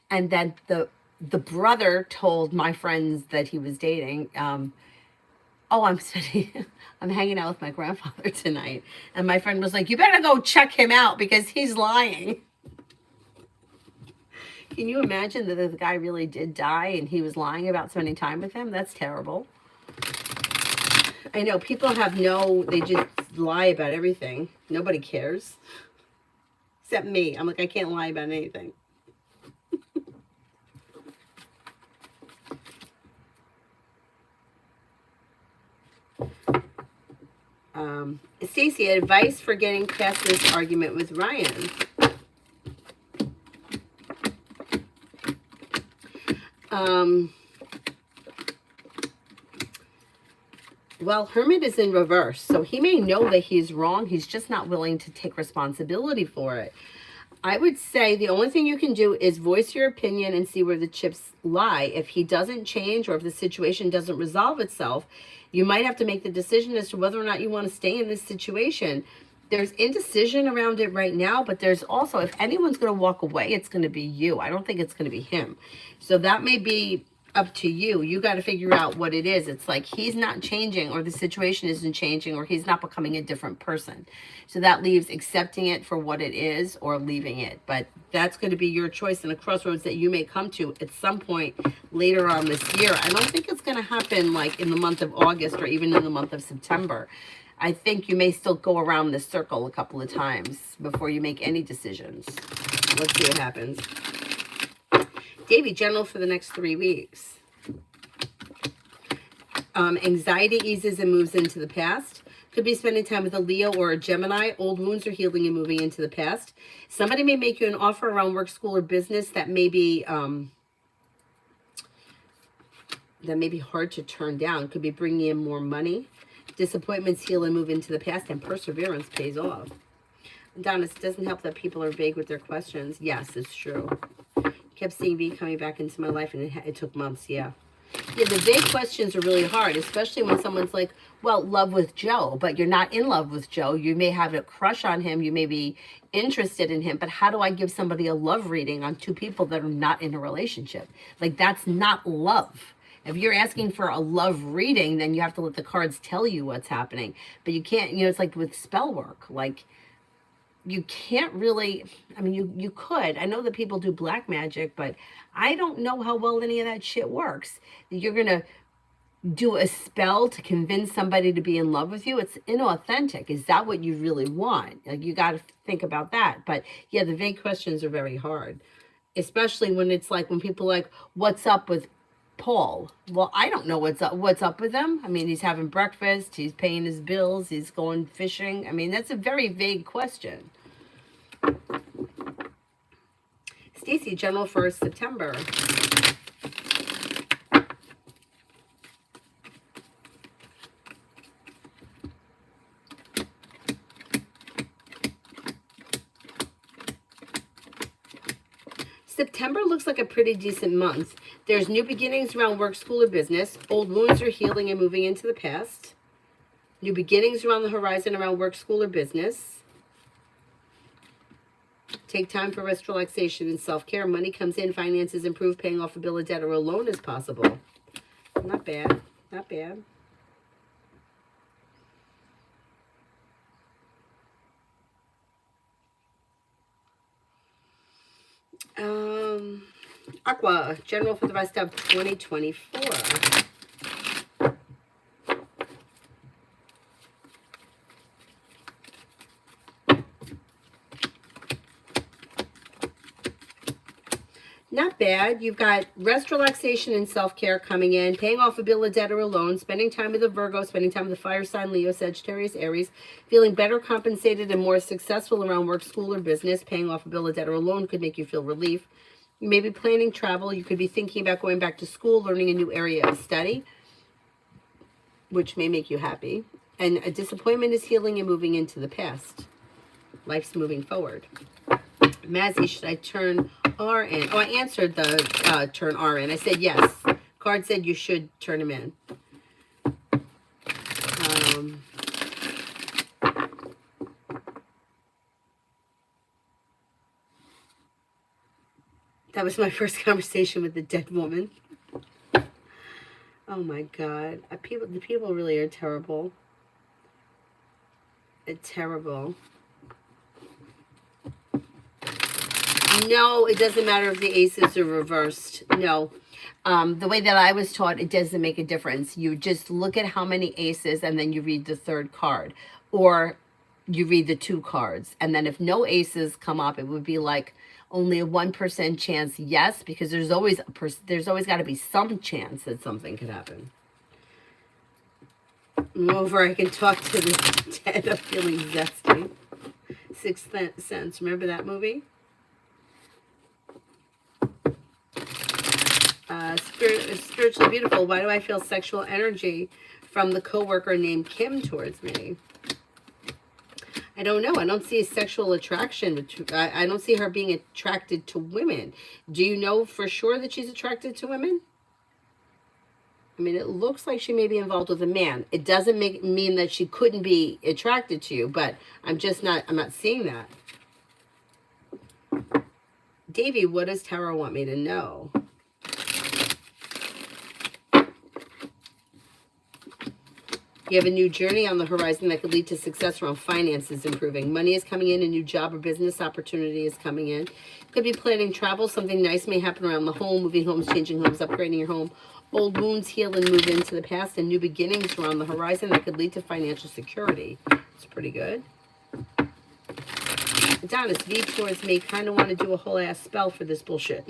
and then the brother told my friends that he was dating, oh, I'm hanging out with my grandfather tonight. And my friend was like, you better go check him out because he's lying. Can you imagine that the guy really did die and he was lying about spending time with him? That's terrible. I know people they just lie about everything. Nobody cares. Except me. I'm like, I can't lie about anything. Stacey, advice for getting past this argument with Ryan. Well, Hermit is in reverse, so he may know that he's wrong. He's just not willing to take responsibility for it. I would say the only thing you can do is voice your opinion and see where the chips lie. If he doesn't change or if the situation doesn't resolve itself, you might have to make the decision as to whether or not you want to stay in this situation. There's indecision around it right now, but there's also, if anyone's going to walk away, it's going to be you. I don't think it's going to be him. So that may be up to you. You got to figure out what it is. It's like he's not changing, or the situation isn't changing, or he's not becoming a different person. So that leaves accepting it for what it is or leaving it. But that's going to be your choice and a crossroads that you may come to at some point later on this year. I don't think it's going to happen like in the month of August or even in the month of September. I think you may still go around this circle a couple of times before you make any decisions. Let's see what happens. Davy, general for the next 3 weeks. Anxiety eases and moves into the past. Could be spending time with a Leo or a Gemini. Old wounds are healing and moving into the past. Somebody may make you an offer around work, school, or business that may be hard to turn down. Could be bringing in more money. Disappointments heal and move into the past, and perseverance pays off. Adonis, it doesn't help that people are vague with their questions. Yes, it's true. Kept seeing V coming back into my life, and it took months. Yeah, the vague questions are really hard, especially when someone's like, well, love with Joe, but you're not in love with Joe. You may have a crush on him. You may be interested in him, but how do I give somebody a love reading on two people that are not in a relationship? Like, that's not love. If you're asking for a love reading, then you have to let the cards tell you what's happening. But you can't, it's like with spell work. Like, you can't really, I mean, you could. I know that people do black magic, but I don't know how well any of that shit works. You're going to do a spell to convince somebody to be in love with you. It's inauthentic. Is that what you really want? Like, you got to think about that. But yeah, the vague questions are very hard, especially when it's like, when people are like, what's up with Paul? Well, I don't know what's up with him. I mean, he's having breakfast, he's paying his bills, he's going fishing. I mean, that's a very vague question. Stacy, general for September. September looks like a pretty decent month. There's new beginnings around work, school, or business. Old wounds are healing and moving into the past. New beginnings around the horizon around work, school, or business. Take time for rest, relaxation, and self-care. Money comes in, finances improve, paying off a bill of debt or a loan is possible. Not bad. Not bad. Aqua, general for the rest of 2024. Not bad. You've got rest, relaxation, and self-care coming in, paying off a bill of debt or a loan, spending time with a Virgo, spending time with a fire sign, Leo, Sagittarius, Aries, feeling better compensated and more successful around work, school, or business. Paying off a bill of debt or a loan could make you feel relief. You may be planning travel. You could be thinking about going back to school, learning a new area of study, which may make you happy. And a disappointment is healing and moving into the past. Life's moving forward. Mazzy, should I turn R in? Oh, I answered the turn R in. I said yes. Card said you should turn him in. That was my first conversation with the dead woman. Oh my God. The people really are terrible. It's terrible. No, it doesn't matter if the aces are reversed. No. The way that I was taught, it doesn't make a difference. You just look at how many aces and then you read the third card. Or you read the two cards. And then if no aces come up, it would be like only a 1% chance yes, because there's always got to be some chance that something could happen. Moreover, I can talk to the dead of feeling zesty. Sixth Sense. Remember that movie? Spiritually beautiful. Why do I feel sexual energy from the coworker named Kim towards me? I don't know. I don't see a sexual attraction. I don't see her being attracted to women. Do you know for sure that she's attracted to women? I mean, it looks like she may be involved with a man. It doesn't mean that she couldn't be attracted to you, but I'm not seeing that. Davey, what does Tarot want me to know? You have a new journey on the horizon that could lead to success around finances improving. Money is coming in. A new job or business opportunity is coming in. Could be planning travel. Something nice may happen around the home. Moving homes, changing homes, upgrading your home. Old wounds heal and move into the past. And new beginnings are on the horizon that could lead to financial security. It's pretty good. Adonis, V towards me. Kind of want to do a whole ass spell for this bullshit.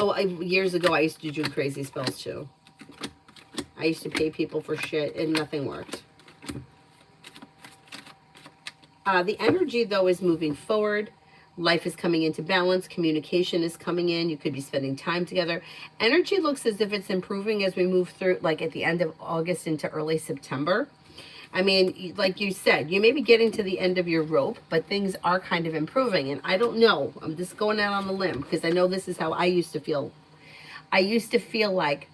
Oh, years ago, I used to do crazy spells too. I used to pay people for shit and nothing worked. The energy, though, is moving forward. Life is coming into balance. Communication is coming in. You could be spending time together. Energy looks as if it's improving as we move through, like at the end of August into early September. I mean, like you said, you may be getting to the end of your rope, but things are kind of improving. And I don't know. I'm just going out on the limb because I know this is how I used to feel. I used to feel like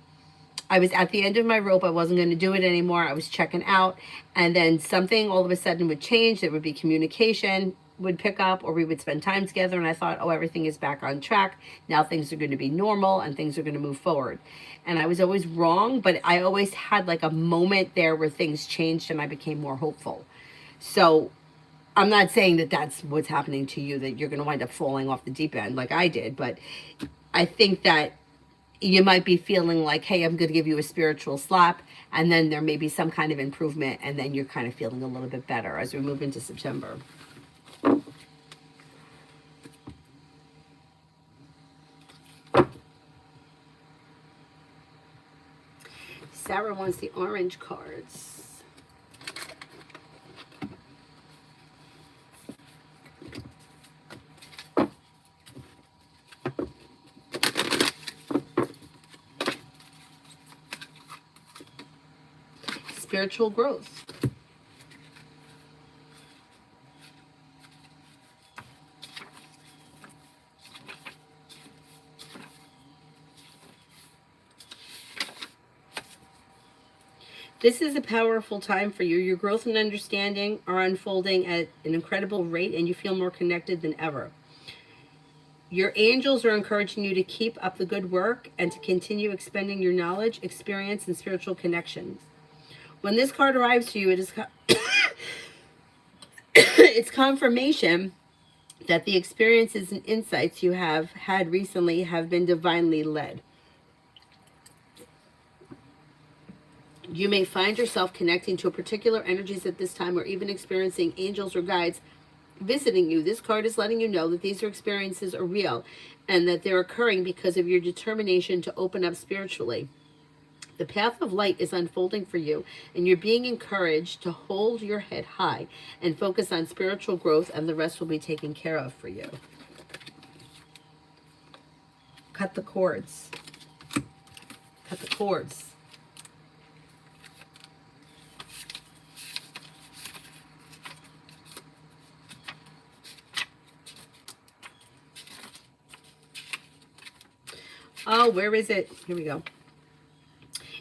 I was at the end of my rope. I wasn't going to do it anymore. I was checking out. And then something all of a sudden would change. There would be communication would pick up, or we would spend time together. And I thought, oh, everything is back on track. Now things are going to be normal and things are going to move forward. And I was always wrong, but I always had like a moment there where things changed and I became more hopeful. So I'm not saying that that's what's happening to you, that you're going to wind up falling off the deep end like I did, but I think that you might be feeling like, hey, I'm going to give you a spiritual slap, and then there may be some kind of improvement, and then you're kind of feeling a little bit better as we move into September. Sarah wants the orange cards. Spiritual growth. This is a powerful time for you. Your growth and understanding are unfolding at an incredible rate, and you feel more connected than ever. Your angels are encouraging you to keep up the good work and to continue expanding your knowledge, experience, and spiritual connections. When this card arrives to you, it is it's confirmation that the experiences and insights you have had recently have been divinely led. You may find yourself connecting to particular energies at this time, or even experiencing angels or guides visiting you. This card is letting you know that these experiences are real and that they're occurring because of your determination to open up spiritually. The path of light is unfolding for you, and you're being encouraged to hold your head high and focus on spiritual growth, and the rest will be taken care of for you. Cut the cords. Cut the cords. Oh, where is it? Here we go.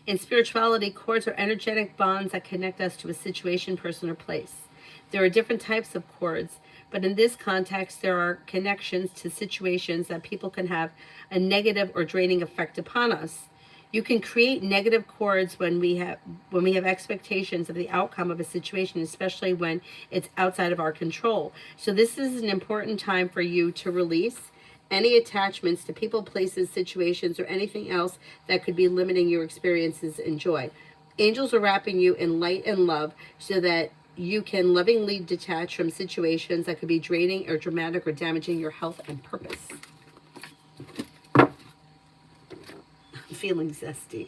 In spirituality, cords are energetic bonds that connect us to a situation, person, or place. There are different types of cords, but in this context, there are connections to situations that people can have a negative or draining effect upon us. You can create negative cords when we have expectations of the outcome of a situation, especially when it's outside of our control. So this is an important time for you to release any attachments to people, places, situations, or anything else that could be limiting your experiences and joy. Angels are wrapping you in light and love so that you can lovingly detach from situations that could be draining or dramatic or damaging your health and purpose. I'm feeling zesty.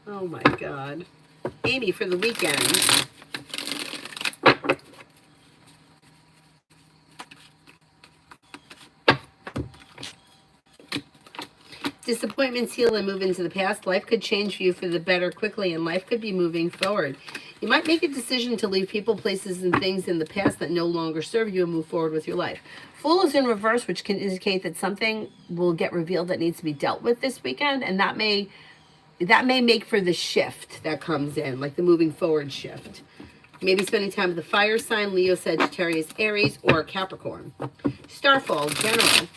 Oh my God. Amy, for the weekend. Disappointments heal and move into the past. Life could change for you for the better quickly, and life could be moving forward. You might make a decision to leave people, places, and things in the past that no longer serve you and move forward with your life. Fool is in reverse, which can indicate that something will get revealed that needs to be dealt with this weekend, and that may make for the shift that comes in, like the moving forward shift. Maybe spending time with the fire sign, Leo, Sagittarius, Aries, or Capricorn. Starfall, general.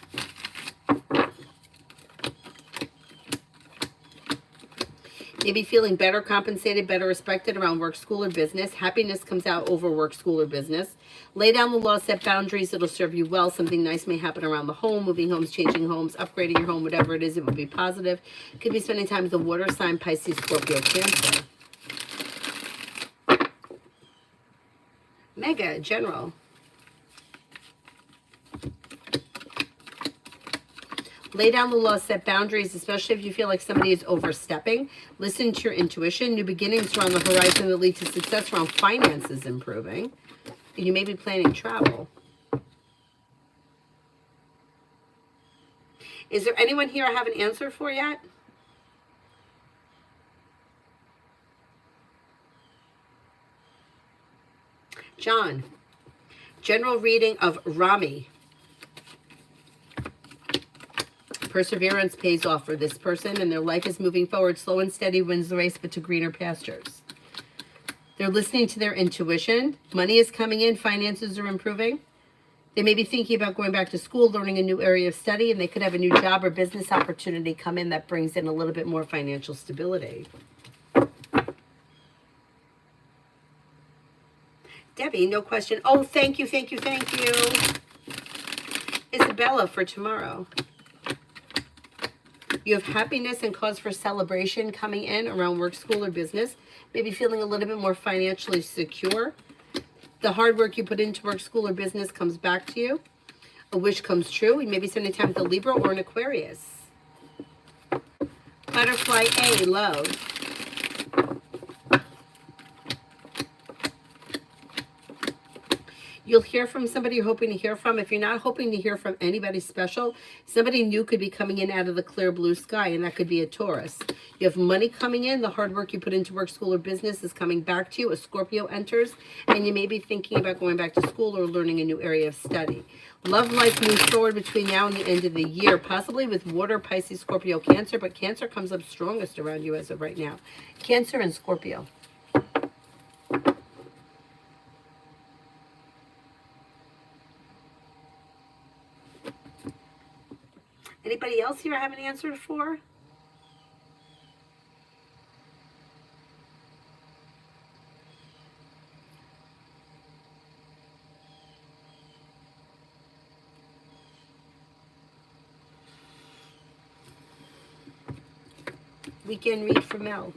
Maybe feeling better compensated, better respected around work, school, or business. Happiness comes out over work, school, or business. Lay down the law, set boundaries. It'll serve you well. Something nice may happen around the home, moving homes, changing homes, upgrading your home, whatever it is, it will be positive. Could be spending time with the water sign, Pisces, Scorpio, Cancer. Mega, general. Lay down the law, set boundaries, especially if you feel like somebody is overstepping. Listen to your intuition. New beginnings are on the horizon that lead to success around finances improving. And you may be planning travel. Is there anyone here I haven't answered for yet? John, general reading of Rami. Perseverance pays off for this person, and their life is moving forward. Slow and steady wins the race, but to greener pastures. They're listening to their intuition. Money is coming in. Finances are improving. They may be thinking about going back to school, learning a new area of study, and they could have a new job or business opportunity come in that brings in a little bit more financial stability. Debbie, no question. Oh, thank you, thank you, thank you. Isabella for tomorrow. You have happiness and cause for celebration coming in around work, school, or business. Maybe feeling a little bit more financially secure. The hard work you put into work, school, or business comes back to you. A wish comes true. You may be spending time with a Libra or an Aquarius. Butterfly A, love. You'll hear from somebody you're hoping to hear from. If you're not hoping to hear from anybody special, somebody new could be coming in out of the clear blue sky, and that could be a Taurus. You have money coming in. The hard work you put into work, school, or business is coming back to you. A Scorpio enters, and you may be thinking about going back to school or learning a new area of study. Love life moves forward between now and the end of the year, possibly with water, Pisces, Scorpio, Cancer, but Cancer comes up strongest around you as of right now. Cancer and Scorpio. Anybody else here I haven't answered for? Weekend read for Mel.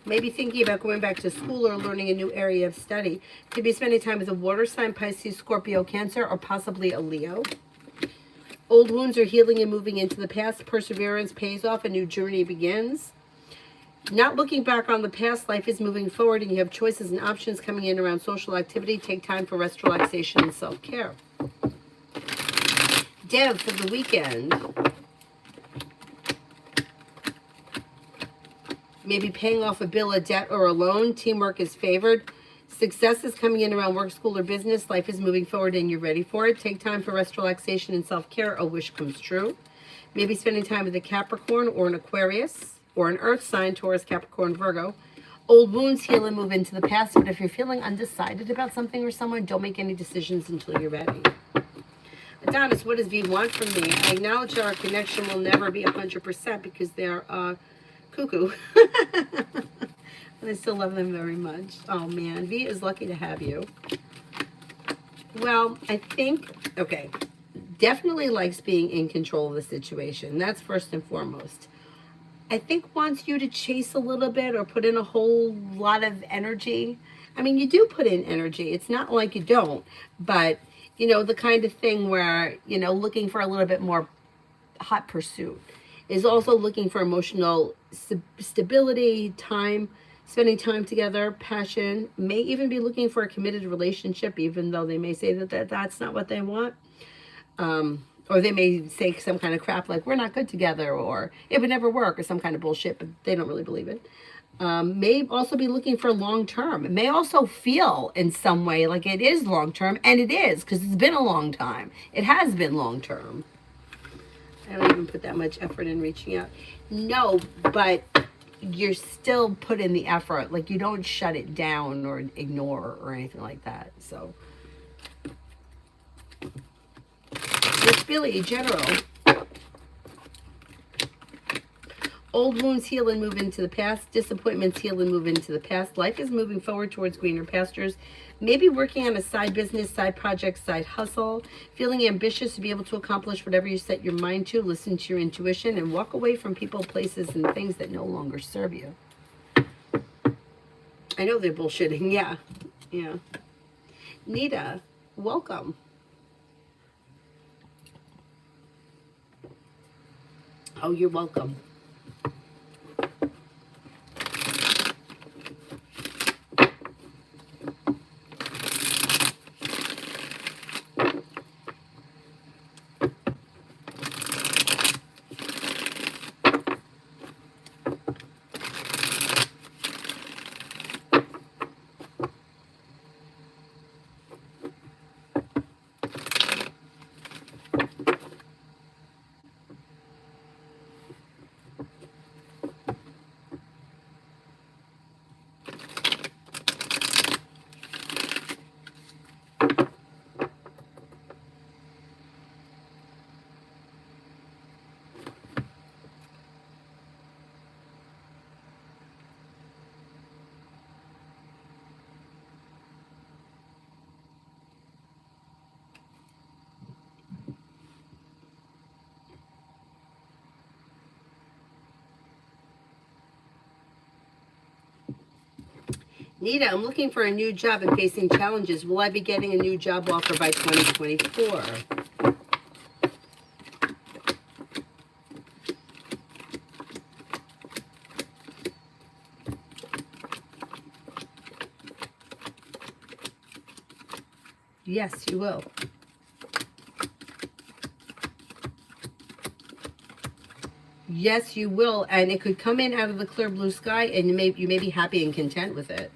Maybe thinking about going back to school or learning a new area of study. Could be spending time with a water sign, Pisces, Scorpio, Cancer, or possibly a Leo. Old wounds are healing and moving into the past. Perseverance pays off. A new journey begins. Not looking back on the past, life is moving forward, and you have choices and options coming in around social activity. Take time for rest, relaxation, and self-care. Dev for the weekend. Maybe paying off a bill, a debt, or a loan. Teamwork is favored. Success is coming in around work, school, or business. Life is moving forward and you're ready for it. Take time for rest, relaxation, and self-care. A wish comes true. Maybe spending time with a Capricorn or an Aquarius or an Earth sign, Taurus, Capricorn, Virgo. Old wounds heal and move into the past, but if you're feeling undecided about something or someone, don't make any decisions until you're ready. Adonis, what does V want from me? I acknowledge that our connection will never be 100% because they're cuckoo. And I still love them very much. Oh man, V is lucky to have you. Well, I think, okay, definitely likes being in control of the situation. That's first and foremost. I think wants you to chase a little bit or put in a whole lot of energy. I mean, you do put in energy. It's not like you don't, but you know, the kind of thing where, you know, looking for a little bit more hot pursuit. Is also looking for emotional stability, time, spending time together, passion, may even be looking for a committed relationship, even though they may say that that's not what they want. Or they may say some kind of crap like, we're not good together, or it would never work, or some kind of bullshit, but they don't really believe it. May also be looking for long term. It may also feel in some way like it is long term, and it is, because it's been a long time. It has been long term. I don't even put that much effort in reaching out. No, but you're still put in the effort. Like, you don't shut it down or ignore or anything like that. So, Miss Billy, General. Old wounds heal and move into the past. Disappointments heal and move into the past. Life is moving forward towards greener pastures. Maybe working on a side business, side project, side hustle. Feeling ambitious to be able to accomplish whatever you set your mind to. Listen to your intuition and walk away from people, places, and things that no longer serve you. I know they're bullshitting. Yeah. Yeah. Nita, welcome. Oh, you're welcome. Nita, I'm looking for a new job and facing challenges. Will I be getting a new job offer by 2024? Yes, you will. Yes, you will. And it could come in out of the clear blue sky, and you may be happy and content with it.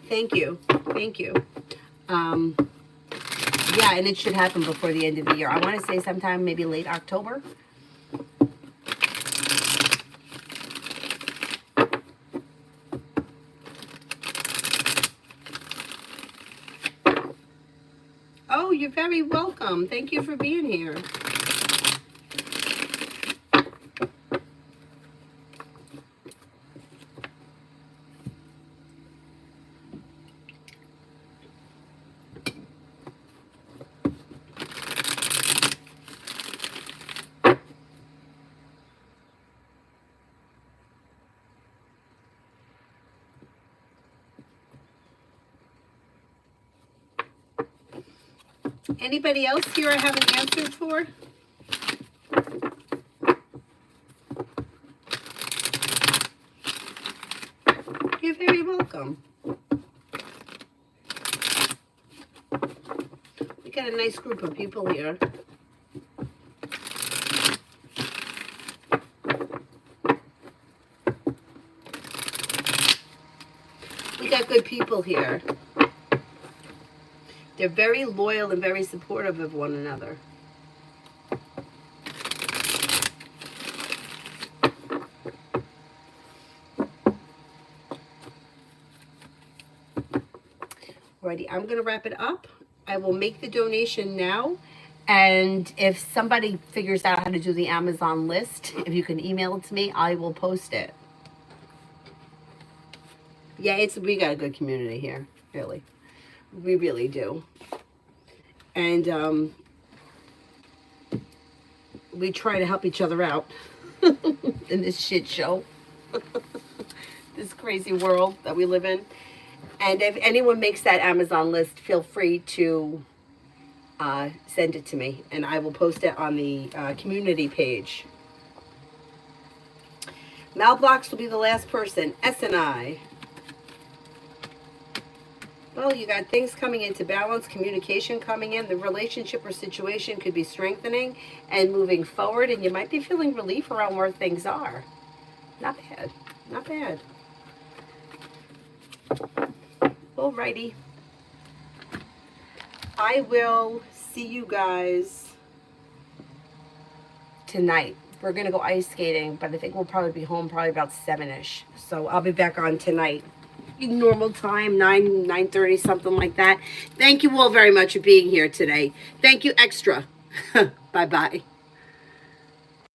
Thank you. Thank you. Yeah, and it should happen before the end of the year. I want to say sometime maybe late October. Oh, you're very welcome. Thank you for being here. Anybody else here I haven't answered for? You're very welcome. We got a nice group of people here. We got good people here. They're very loyal and very supportive of one another. Alrighty, I'm going to wrap it up. I will make the donation now. And if somebody figures out how to do the Amazon list, if you can email it to me, I will post it. Yeah, we got a good community here, really. We really do. And we try to help each other out in this shit show. This crazy world that we live in. And if anyone makes that Amazon list, feel free to send it to me, and I will post it on the community page. Mal Blocks will be the last person. S and I. Well, you got things coming into balance, communication coming in. The relationship or situation could be strengthening and moving forward, and you might be feeling relief around where things are. Not bad. Not bad. Alrighty. I will see you guys tonight. We're going to go ice skating, but I think we'll probably be home probably about 7-ish. So I'll be back on tonight. Normal time, 9:30, something like that. Thank you all very much for being here today. Thank you extra. Bye-bye.